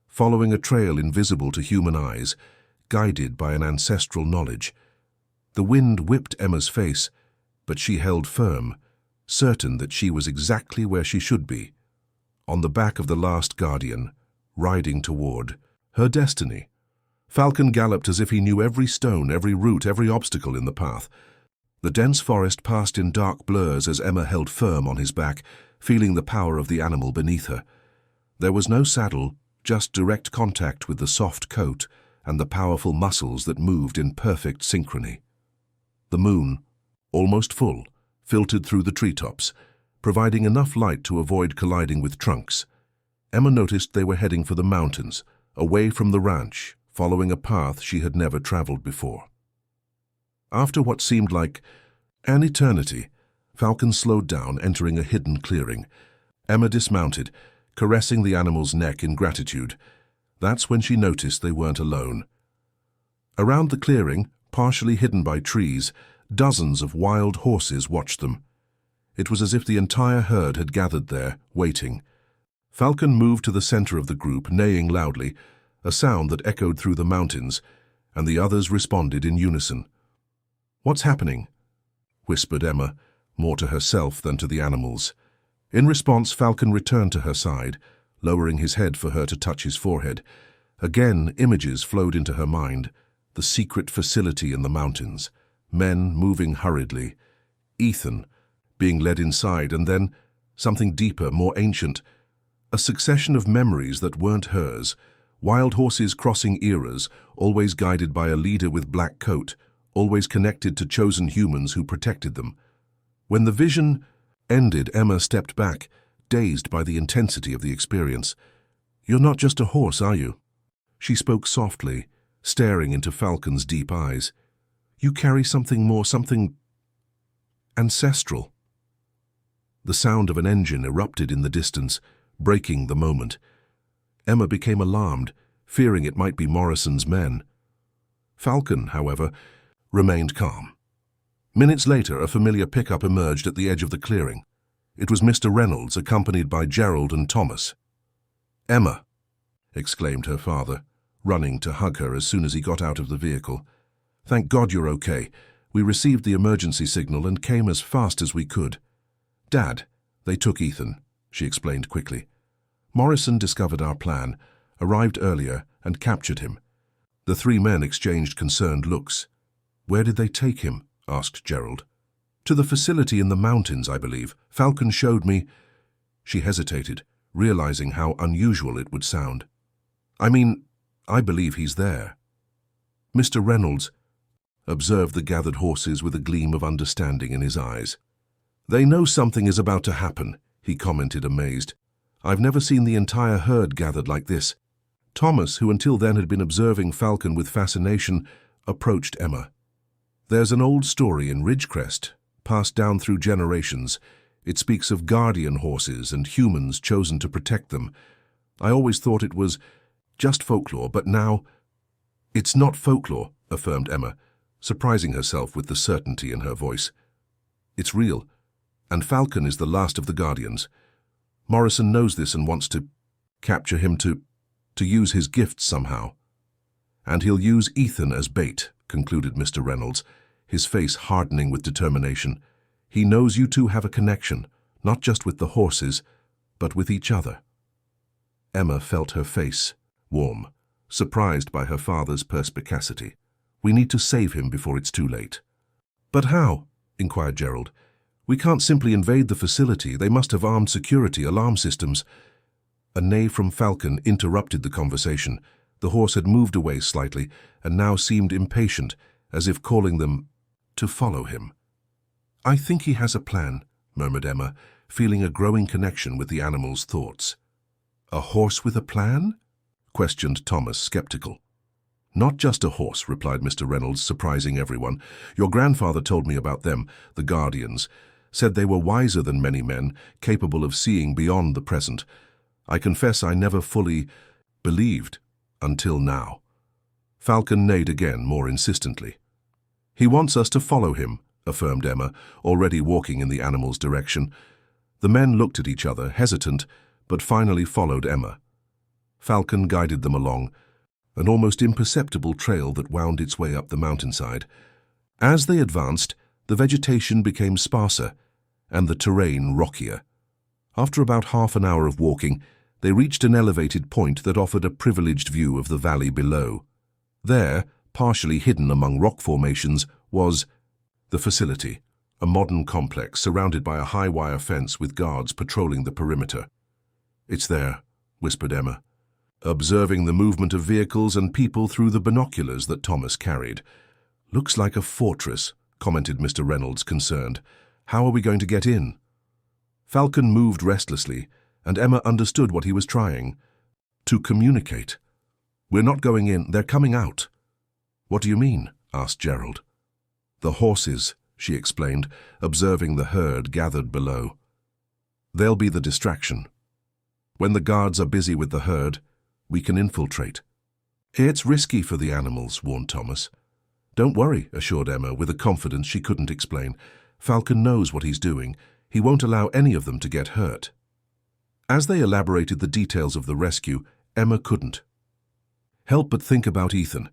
following a trail invisible to human eyes, guided by an ancestral knowledge. The wind whipped Emma's face, but she held firm, certain that she was exactly where she should be, on the back of the last Guardian, riding toward Her destiny. Falcon galloped as if he knew every stone, every root, every obstacle in the path. The dense forest passed in dark blurs as Emma held firm on his back, feeling the power of the animal beneath her. There was no saddle, just direct contact with the soft coat and the powerful muscles that moved in perfect synchrony. The moon, almost full, filtered through the treetops, providing enough light to avoid colliding with trunks. Emma noticed they were heading for the mountains, away from the ranch, following a path she had never traveled before. After what seemed like an eternity, Falcon slowed down, entering a hidden clearing. Emma dismounted, caressing the animal's neck in gratitude. That's when she noticed they weren't alone. Around the clearing, partially hidden by trees, dozens of wild horses watched them. It was as if the entire herd had gathered there, waiting. Falcon moved to the center of the group, neighing loudly, a sound that echoed through the mountains, and the others responded in unison. "What's happening?" whispered Emma, more to herself than to the animals. In response, Falcon returned to her side, lowering his head for her to touch his forehead. Again, images flowed into her mind. The secret facility in the mountains, men moving hurriedly, Ethan being led inside, and then something deeper, more ancient, a succession of memories that weren't hers, wild horses crossing eras, always guided by a leader with black coat, always connected to chosen humans who protected them. When the vision ended, Emma stepped back, dazed by the intensity of the experience. "You're not just a horse, are you?" She spoke softly, staring into Falcon's deep eyes. "You carry something more, something ancestral." The sound of an engine erupted in the distance, breaking the moment. Emma became alarmed, fearing it might be Morrison's men. Falcon, however, remained calm. Minutes later, a familiar pickup emerged at the edge of the clearing. It was Mr. Reynolds, accompanied by Gerald and Thomas. "Emma!" exclaimed her father, running to hug her as soon as he got out of the vehicle. "Thank God you're okay. We received the emergency signal and came as fast as we could." "Dad, they took Ethan," she explained quickly. "Morrison discovered our plan, arrived earlier, and captured him." The three men exchanged concerned looks. "Where did they take him?" asked Gerald. "To the facility in the mountains, I believe. Falcon showed me." She hesitated, realizing how unusual it would sound. I believe he's there." Mr. Reynolds observed the gathered horses with a gleam of understanding in his eyes. "They know something is about to happen," he commented, amazed. "I've never seen the entire herd gathered like this." Thomas, who until then had been observing Falcon with fascination, approached Emma. "There's an old story in Ridgecrest, passed down through generations. It speaks of guardian horses and humans chosen to protect them. I always thought it was just folklore, but now—" "It's not folklore," affirmed Emma, surprising herself with the certainty in her voice. "It's real, and Falcon is the last of the guardians. Morrison knows this and wants to capture him to use his gifts somehow. And he'll use Ethan as bait," concluded Mr. Reynolds, his face hardening with determination. "He knows you two have a connection, not just with the horses, but with each other." Emma felt her face warm, surprised by her father's perspicacity. "We need to save him before it's too late." "But how?" inquired Gerald. "We can't simply invade the facility. They must have armed security, alarm systems." A neigh from Falcon interrupted the conversation. The horse had moved away slightly and now seemed impatient, as if calling them to follow him. "I think he has a plan," murmured Emma, feeling a growing connection with the animal's thoughts. "A horse with a plan?" questioned Thomas, skeptical. "Not just a horse," replied Mr. Reynolds, surprising everyone. "Your grandfather told me about them, the Guardians. Said they were wiser than many men, capable of seeing beyond the present. I confess I never fully believed until now." Falcon neighed again, more insistently. "He wants us to follow him," affirmed Emma, already walking in the animal's direction. The men looked at each other, hesitant, but finally followed Emma. Falcon guided them along, an almost imperceptible trail that wound its way up the mountainside. As they advanced, the vegetation became sparser and the terrain rockier. After about half an hour of walking, They reached an elevated point that offered a privileged view of the valley below. There, partially hidden among rock formations, was the facility, a modern complex surrounded by a high wire fence with guards patrolling the perimeter. "It's there," whispered Emma, observing the movement of vehicles and people through the binoculars that Thomas carried. "Looks like a fortress," commented Mr. Reynolds, concerned. "How are we going to get in?" Falcon moved restlessly, and Emma understood what he was trying to communicate. "We're not going in, they're coming out." "What do you mean?" asked Gerald. "The horses," she explained, observing the herd gathered below. "They'll be the distraction. When the guards are busy with the herd, we can infiltrate." "It's risky for the animals," warned Thomas. "Don't worry," assured Emma with a confidence she couldn't explain. "Falcon knows what he's doing. He won't allow any of them to get hurt." As they elaborated the details of the rescue, Emma couldn't help but think about Ethan.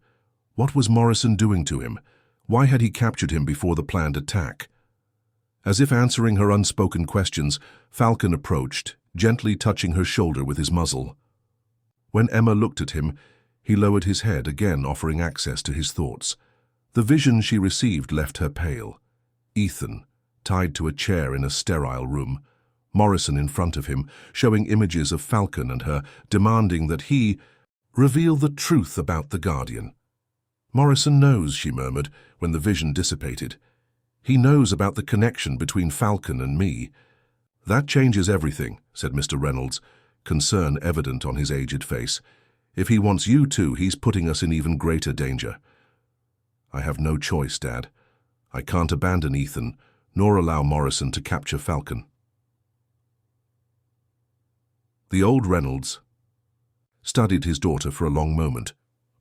What was Morrison doing to him? Why had he captured him before the planned attack? As if answering her unspoken questions, Falcon approached, gently touching her shoulder with his muzzle. When Emma looked at him, he lowered his head, again offering access to his thoughts. The vision she received left her pale. Ethan, tied to a chair in a sterile room. Morrison in front of him, showing images of Falcon and her, demanding that he reveal the truth about the Guardian. "Morrison knows," she murmured, when the vision dissipated. "He knows about the connection between Falcon and me." "That changes everything," said Mr. Reynolds, concern evident on his aged face. "If he wants you too, he's putting us in even greater danger." "I have no choice, Dad. I can't abandon Ethan, nor allow Morrison to capture Falcon." The old Reynolds studied his daughter for a long moment,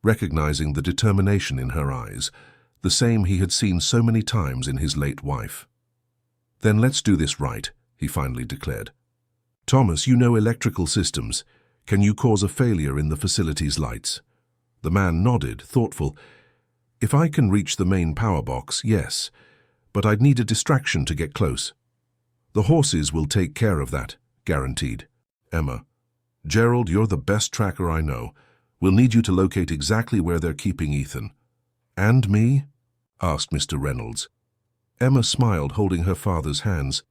recognizing the determination in her eyes, the same he had seen so many times in his late wife. "Then let's do this right," he finally declared. "Thomas, you know electrical systems. Can you cause a failure in the facility's lights?" The man nodded, thoughtful. "If I can reach the main power box, yes, but I'd need a distraction to get close." "The horses will take care of that," guaranteed Emma. "Gerald, you're the best tracker I know. We'll need you to locate exactly where they're keeping Ethan." "And me?" asked Mr. Reynolds. Emma smiled, holding her father's hands.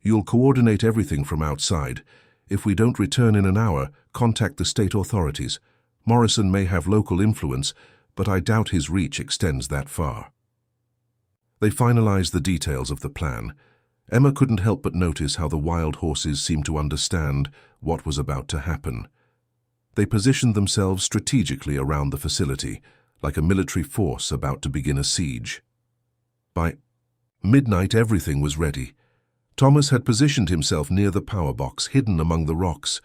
"You'll coordinate everything from outside. If we don't return in an hour, contact the state authorities. Morrison may have local influence, but I doubt his reach extends that far." They finalized the details of the plan. Emma couldn't help but notice how the wild horses seemed to understand what was about to happen. They positioned themselves strategically around the facility, like a military force about to begin a siege. By midnight, everything was ready. Thomas had positioned himself near the power box, hidden among the rocks.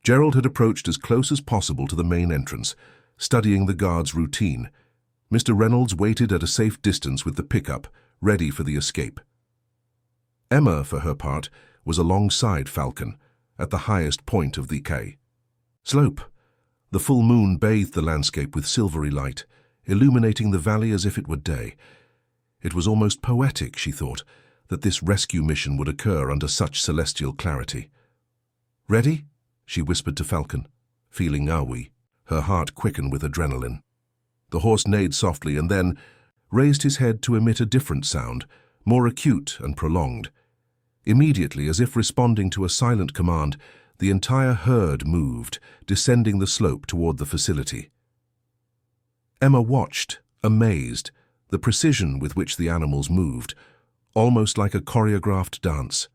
Gerald had approached as close as possible to the main entrance, studying the guards' routine. Mr. Reynolds waited at a safe distance with the pickup, ready for the escape. Emma, for her part, was alongside Falcon, at the highest point of the slope. The full moon bathed the landscape with silvery light, illuminating the valley as if it were day. It was almost poetic, she thought, that this rescue mission would occur under such celestial clarity. "Ready?" she whispered to Falcon, feeling awe, her heart quicken with adrenaline. The horse neighed softly and then raised his head to emit a different sound, more acute and prolonged. Immediately, as if responding to a silent command, the entire herd moved, descending the slope toward the facility. Emma watched, amazed, the precision with which the animals moved, almost like a choreographed dance.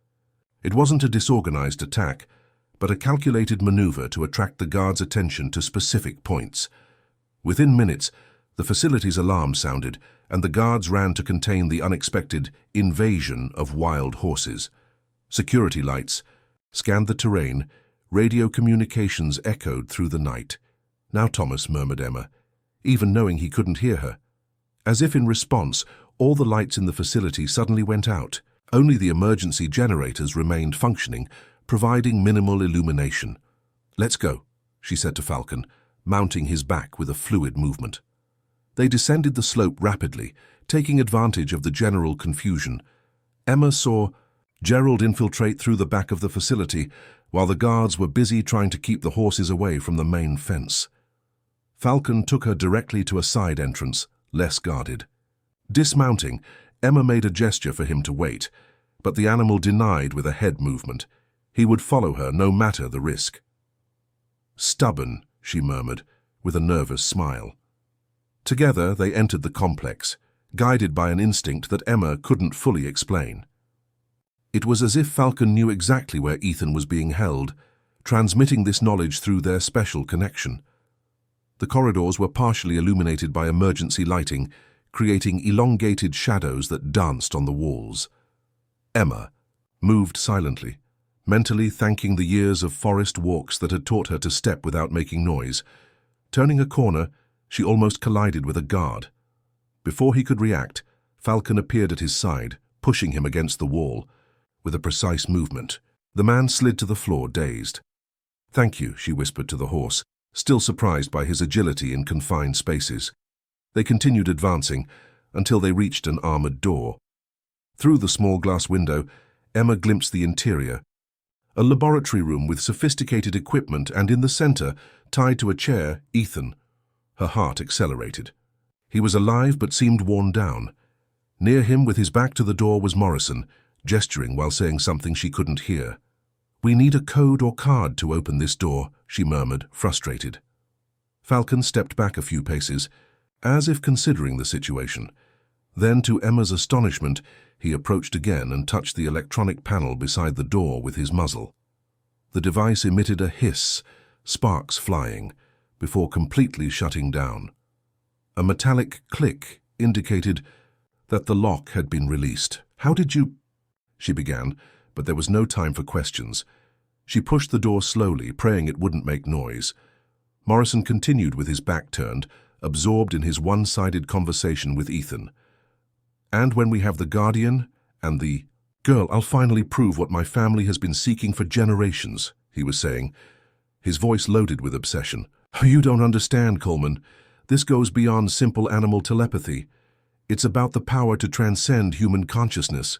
It wasn't a disorganized attack, but a calculated maneuver to attract the guards' attention to specific points. Within minutes, the facility's alarm sounded, and the guards ran to contain the unexpected invasion of wild horses. Security lights scanned the terrain, radio communications echoed through the night. "Now, Thomas," murmured Emma, even knowing he couldn't hear her. As if in response, all the lights in the facility suddenly went out. Only the emergency generators remained functioning, providing minimal illumination. "Let's go," she said to Falcon, mounting his back with a fluid movement. They descended the slope rapidly, taking advantage of the general confusion. Emma saw Gerald infiltrate through the back of the facility, while the guards were busy trying to keep the horses away from the main fence. Falcon took her directly to a side entrance, less guarded. Dismounting, Emma made a gesture for him to wait, but the animal denied with a head movement. He would follow her no matter the risk. "Stubborn," she murmured, with a nervous smile. Together they entered the complex, guided by an instinct that Emma couldn't fully explain. It was as if Falcon knew exactly where Ethan was being held, transmitting this knowledge through their special connection. The corridors were partially illuminated by emergency lighting, creating elongated shadows that danced on the walls. Emma moved silently, mentally thanking the years of forest walks that had taught her to step without making noise. Turning a corner, she almost collided with a guard. Before he could react, Falcon appeared at his side, pushing him against the wall. With a precise movement, the man slid to the floor, dazed. "Thank you," she whispered to the horse, still surprised by his agility in confined spaces. They continued advancing until they reached an armored door. Through the small glass window, Emma glimpsed the interior. A laboratory room with sophisticated equipment, and in the center, tied to a chair, Ethan. Her heart accelerated. He was alive but seemed worn down. Near him, with his back to the door, was Morrison, gesturing while saying something she couldn't hear. "We need a code or card to open this door," she murmured, frustrated. Falcon stepped back a few paces, as if considering the situation. Then, to Emma's astonishment, he approached again and touched the electronic panel beside the door with his muzzle. The device emitted a hiss, sparks flying, before completely shutting down. A metallic click indicated that the lock had been released. "How did you—" she began, but there was no time for questions. She pushed the door slowly, praying it wouldn't make noise. Morrison continued with his back turned, absorbed in his one-sided conversation with Ethan. "And when we have the Guardian and the girl, I'll finally prove what my family has been seeking for generations," he was saying, his voice loaded with obsession. "You don't understand, Coleman. This goes beyond simple animal telepathy. It's about the power to transcend human consciousness."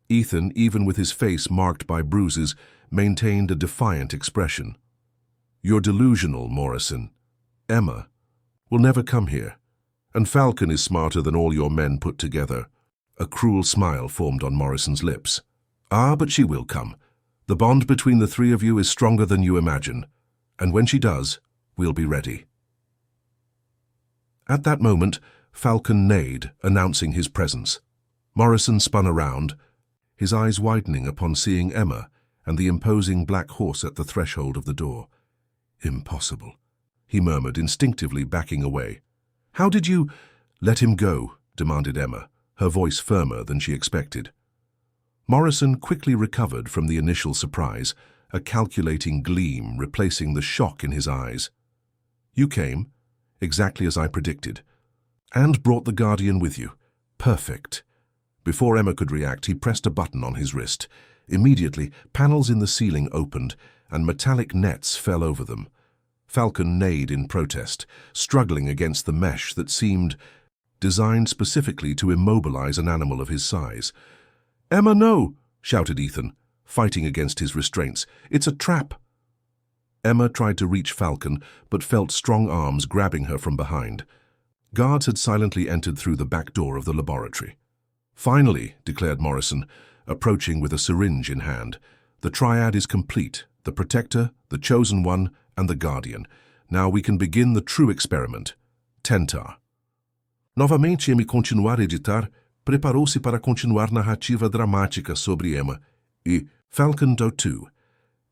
Ethan, even with his face marked by bruises, maintained a defiant expression. "You're delusional, Morrison. Emma will never come here, and Falcon is smarter than all your men put together." A cruel smile formed on Morrison's lips. "Ah, but she will come. The bond between the three of you is stronger than you imagine, and when she does, we'll be ready." At that moment, Falcon neighed, announcing his presence. Morrison spun around, his eyes widening upon seeing Emma and the imposing black horse at the threshold of the door. "Impossible," he murmured, instinctively backing away. "How did you—" "Let him go," demanded Emma, her voice firmer than she expected. Morrison quickly recovered from the initial surprise, a calculating gleam replacing the shock in his eyes. "You came, exactly as I predicted, and brought the Guardian with you. Perfect." Before Emma could react, he pressed a button on his wrist. Immediately, panels in the ceiling opened, and metallic nets fell over them. Falcon neighed in protest, struggling against the mesh that seemed designed specifically to immobilize an animal of his size. "Emma, no!" shouted Ethan, fighting against his restraints. "It's a trap!" Emma tried to reach Falcon, but felt strong arms grabbing her from behind. Guards had silently entered through the back door of the laboratory. "Finally," declared Morrison, approaching with a syringe in hand. "The triad is complete, the Protector, the Chosen One, and the Guardian. Now we can begin the true experiment. Tentar." Novamente me continuar a editar, preparou-se para continuar narrativa dramática sobre Emma e Falcon do 2.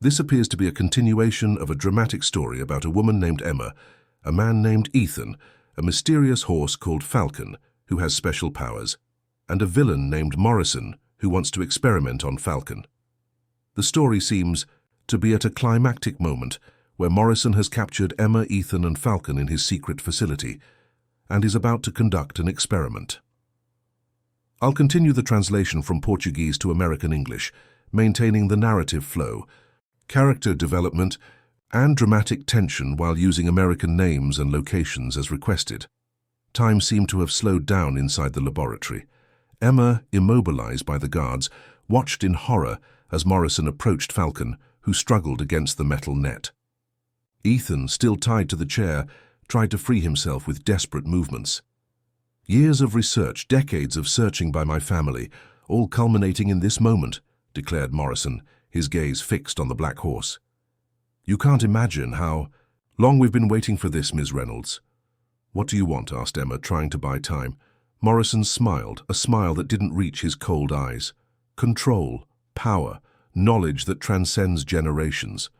This appears to be a continuation of a dramatic story about a woman named Emma, a man named Ethan, a mysterious horse called Falcon, who has special powers, and a villain named Morrison, who wants to experiment on Falcon. The story seems to be at a climactic moment where Morrison has captured Emma, Ethan, and Falcon in his secret facility and is about to conduct an experiment. I'll continue the translation from Portuguese to American English, maintaining the narrative flow, character development, and dramatic tension while using American names and locations as requested. Time seemed to have slowed down inside the laboratory. Emma, immobilized by the guards, watched in horror as Morrison approached Falcon, who struggled against the metal net. Ethan, still tied to the chair, tried to free himself with desperate movements. "Years of research, decades of searching by my family, all culminating in this moment," declared Morrison, his gaze fixed on the black horse. "You can't imagine how long we've been waiting for this, Ms. Reynolds." "What do you want?" asked Emma, trying to buy time. Morrison smiled, a smile that didn't reach his cold eyes. "Control, power, knowledge that transcends generations.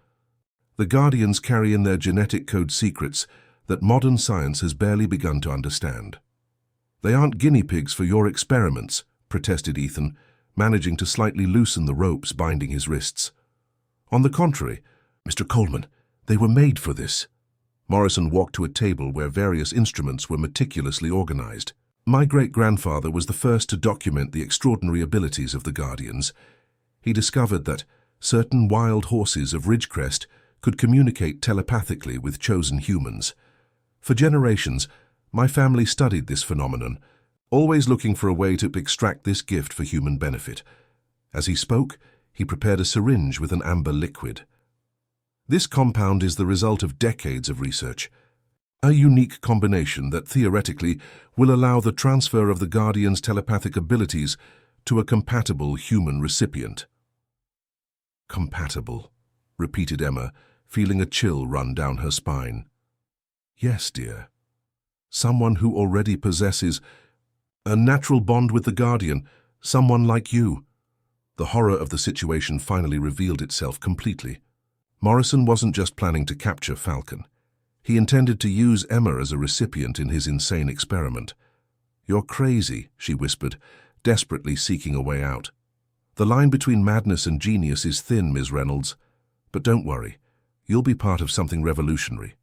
The Guardians carry in their genetic code secrets that modern science has barely begun to understand." "They aren't guinea pigs for your experiments," protested Ethan, managing to slightly loosen the ropes binding his wrists. "On the contrary, Mr. Coleman, they were made for this." Morrison walked to a table where various instruments were meticulously organized. "My great-grandfather was the first to document the extraordinary abilities of the Guardians. He discovered that certain wild horses of Ridgecrest could communicate telepathically with chosen humans. For generations, my family studied this phenomenon, always looking for a way to extract this gift for human benefit." As he spoke, he prepared a syringe with an amber liquid. "This compound is the result of decades of research. A unique combination that theoretically will allow the transfer of the Guardian's telepathic abilities to a compatible human recipient." "Compatible," repeated Emma, feeling a chill run down her spine. "Yes, dear. Someone who already possesses a natural bond with the Guardian, someone like you." The horror of the situation finally revealed itself completely. Morrison wasn't just planning to capture Falcon. He intended to use Emma as a recipient in his insane experiment. "You're crazy," she whispered, desperately seeking a way out. "The line between madness and genius is thin, Ms. Reynolds. But don't worry, you'll be part of something revolutionary.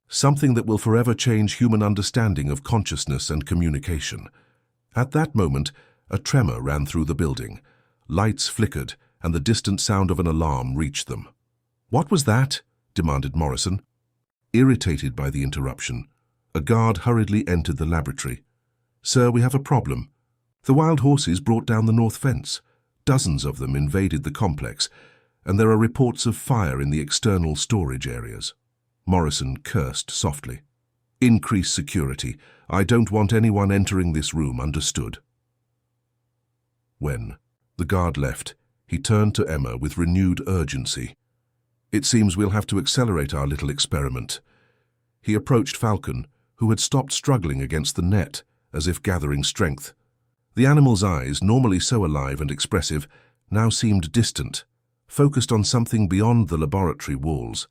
Something that will forever change human understanding of consciousness and communication." At that moment, a tremor ran through the building. Lights flickered, and the distant sound of an alarm reached them. "What was that?" demanded Morrison. Irritated by the interruption, a guard hurriedly entered the laboratory. "Sir, we have a problem. The wild horses brought down the north fence. Dozens of them invaded the complex, and there are reports of fire in the external storage areas." Morrison cursed softly. "Increase security. I don't want anyone entering this room, understood?" When the guard left, he turned to Emma with renewed urgency. "It seems we'll have to accelerate our little experiment." He approached Falcon, who had stopped struggling against the net, as if gathering strength. The animal's eyes, normally so alive and expressive, now seemed distant, focused on something beyond the laboratory walls.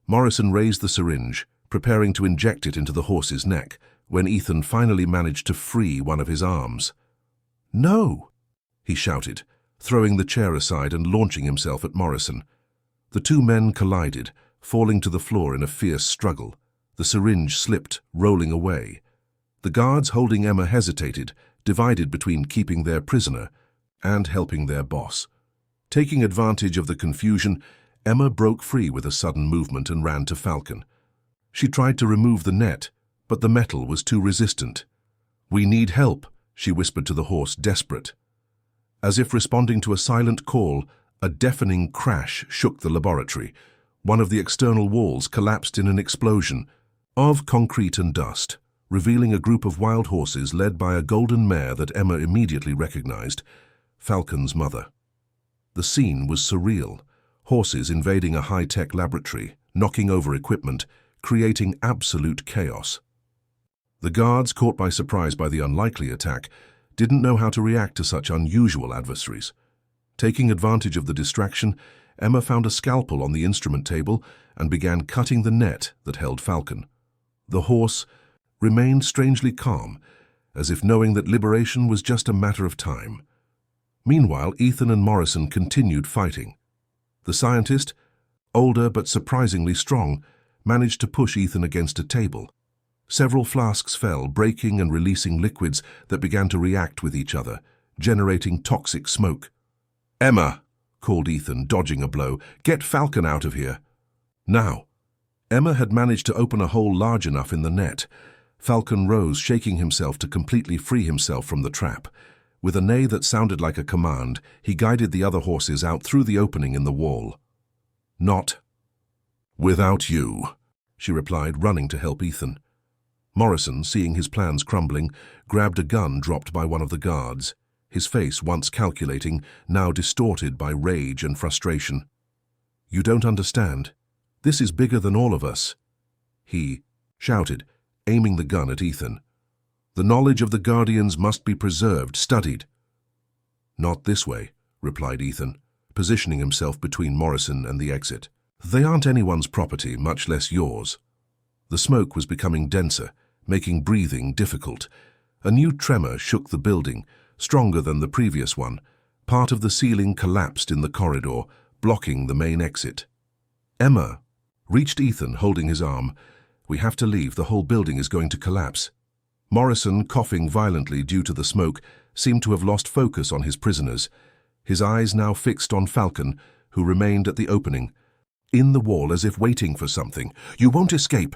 Morrison raised the syringe, preparing to inject it into the horse's neck, when Ethan finally managed to free one of his arms. "No!" he shouted, throwing the chair aside and launching himself at Morrison. The two men collided, falling to the floor in a fierce struggle. The syringe slipped, rolling away. The guards holding Emma hesitated, divided between keeping their prisoner and helping their boss. Taking advantage of the confusion, Emma broke free with a sudden movement and ran to Falcon. She tried to remove the net, but the metal was too resistant. "We need help," she whispered to the horse, desperate. As if responding to a silent call, a deafening crash shook the laboratory. One of the external walls collapsed in an explosion of concrete and dust, revealing a group of wild horses led by a golden mare that Emma immediately recognized, Falcon's mother. The scene was surreal. Horses invading a high-tech laboratory, knocking over equipment, creating absolute chaos. The guards, caught by surprise by the unlikely attack, didn't know how to react to such unusual adversaries. Taking advantage of the distraction, Emma found a scalpel on the instrument table and began cutting the net that held Falcon. The horse remained strangely calm, as if knowing that liberation was just a matter of time. Meanwhile, Ethan and Morrison continued fighting. The scientist, older but surprisingly strong, managed to push Ethan against a table. Several flasks fell, breaking and releasing liquids that began to react with each other, generating toxic smoke. "Emma," called Ethan, dodging a blow, "get Falcon out of here." Now. Emma had managed to open a hole large enough in the net. Falcon rose, shaking himself to completely free himself from the trap. With a neigh that sounded like a command, he guided the other horses out through the opening in the wall. Not without you, she replied, running to help Ethan. Morrison, seeing his plans crumbling, grabbed a gun dropped by one of the guards, his face once calculating, now distorted by rage and frustration. "You don't understand. This is bigger than all of us," he shouted, aiming the gun at Ethan. "The knowledge of the Guardians must be preserved, studied." "Not this way," replied Ethan, positioning himself between Morrison and the exit. "They aren't anyone's property, much less yours." The smoke was becoming denser, making breathing difficult. A new tremor shook the building, stronger than the previous one. Part of the ceiling collapsed in the corridor, blocking the main exit. "Emma," reached Ethan, holding his arm. "We have to leave. The whole building is going to collapse." Morrison, coughing violently due to the smoke, seemed to have lost focus on his prisoners, his eyes now fixed on Falcon, who remained at the opening, in the wall as if waiting for something. "You won't escape,"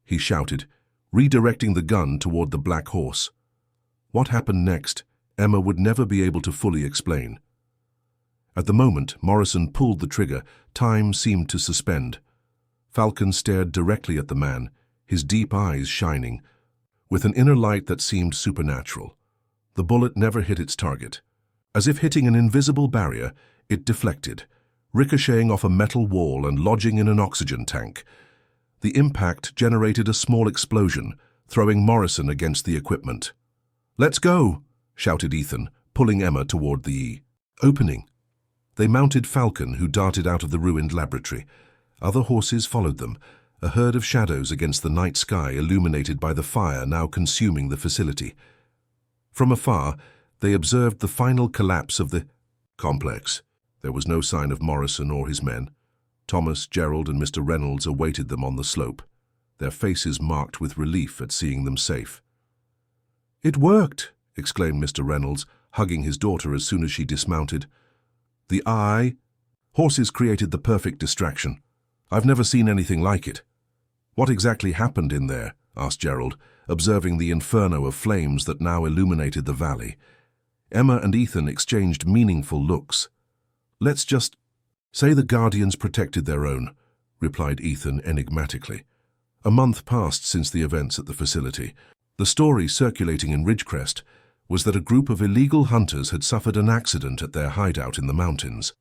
he shouted, redirecting the gun toward the black horse. What happened next, Emma would never be able to fully explain. At the moment Morrison pulled the trigger, time seemed to suspend. Falcon stared directly at the man, his deep eyes shining, with an inner light that seemed supernatural. The bullet never hit its target. As if hitting an invisible barrier, it deflected, ricocheting off a metal wall and lodging in an oxygen tank. The impact generated a small explosion, throwing Morrison against the equipment. "Let's go," shouted Ethan, pulling Emma toward the opening. They mounted Falcon, who darted out of the ruined laboratory. Other horses followed them, a herd of shadows against the night sky illuminated by the fire now consuming the facility. From afar, they observed the final collapse of the complex. There was no sign of Morrison or his men. Thomas, Gerald, and Mr. Reynolds awaited them on the slope, their faces marked with relief at seeing them safe. "It worked!" exclaimed Mr. Reynolds, hugging his daughter as soon as she dismounted. "The eye. Horses created the perfect distraction. I've never seen anything like it." "What exactly happened in there?" asked Gerald, observing the inferno of flames that now illuminated the valley. Emma and Ethan exchanged meaningful looks. "Let's just say the Guardians protected their own," replied Ethan enigmatically. A month passed since the events at the facility. The story circulating in Ridgecrest was that a group of illegal hunters had suffered an accident at their hideout in the mountains.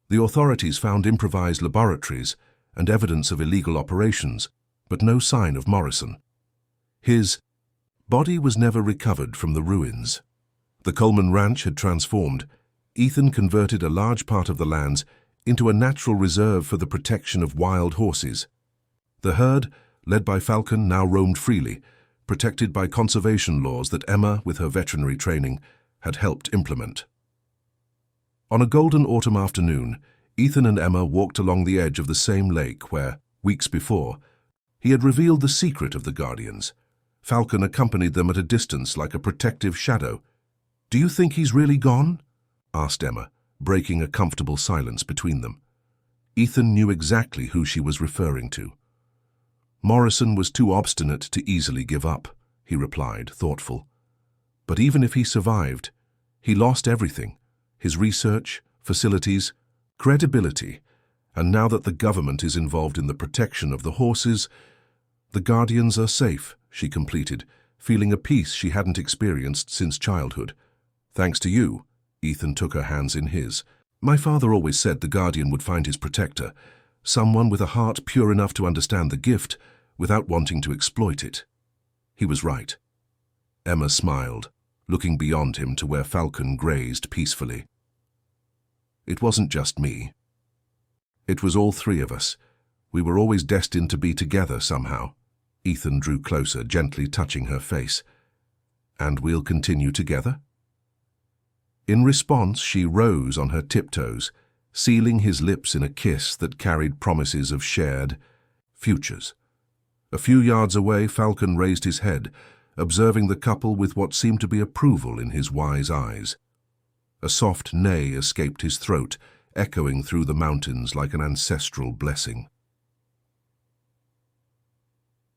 The authorities found improvised laboratories and evidence of illegal operations, but no sign of Morrison. His body was never recovered from the ruins. The Coleman Ranch had transformed. Ethan converted a large part of the lands into a natural reserve for the protection of wild horses. The herd, led by Falcon, now roamed freely, protected by conservation laws that Emma, with her veterinary training, had helped implement. On a golden autumn afternoon, Ethan and Emma walked along the edge of the same lake where, weeks before, he had revealed the secret of the Guardians. Falcon accompanied them at a distance like a protective shadow. "Do you think he's really gone?" asked Emma, breaking a comfortable silence between them. Ethan knew exactly who she was referring to. "Morrison was too obstinate to easily give up," he replied, thoughtful. "But even if he survived, he lost everything: his research, facilities, credibility, and now that the government is involved in the protection of the horses, the Guardians are safe," she completed, feeling a peace she hadn't experienced since childhood. "Thanks to you." Ethan took her hands in his. "My father always said the Guardian would find his protector, someone with a heart pure enough to understand the gift without wanting to exploit it." He was right. Emma smiled, looking beyond him to where Falcon grazed peacefully. "It wasn't just me. It was all three of us. We were always destined to be together somehow." Ethan drew closer, gently touching her face. "And we'll continue together?" In response, she rose on her tiptoes, sealing his lips in a kiss that carried promises of shared futures. A few yards away, Falcon raised his head, observing the couple with what seemed to be approval in his wise eyes. A soft neigh escaped his throat, echoing through the mountains like an ancestral blessing.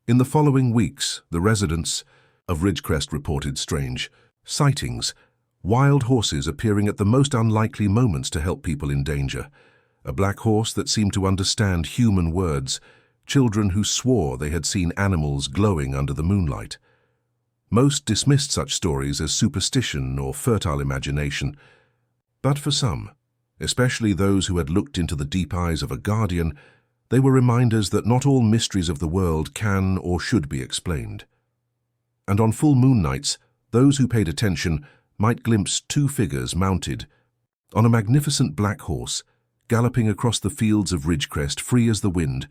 In the following weeks, the residents of Ridgecrest reported strange sightings, wild horses appearing at the most unlikely moments to help people in danger. a black horse that seemed to understand human words, children who swore they had seen animals glowing under the moonlight. Most dismissed such stories as superstition or fertile imagination, but for some, especially those who had looked into the deep eyes of a guardian, they were reminders that not all mysteries of the world can or should be explained. And on full moon nights, those who paid attention might glimpse two figures mounted on a magnificent black horse, galloping across the fields of Ridgecrest free as the wind,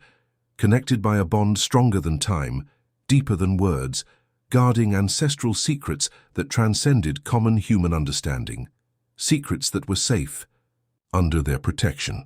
connected by a bond stronger than time, deeper than words, guarding ancestral secrets that transcended common human understanding, secrets that were safe under their protection.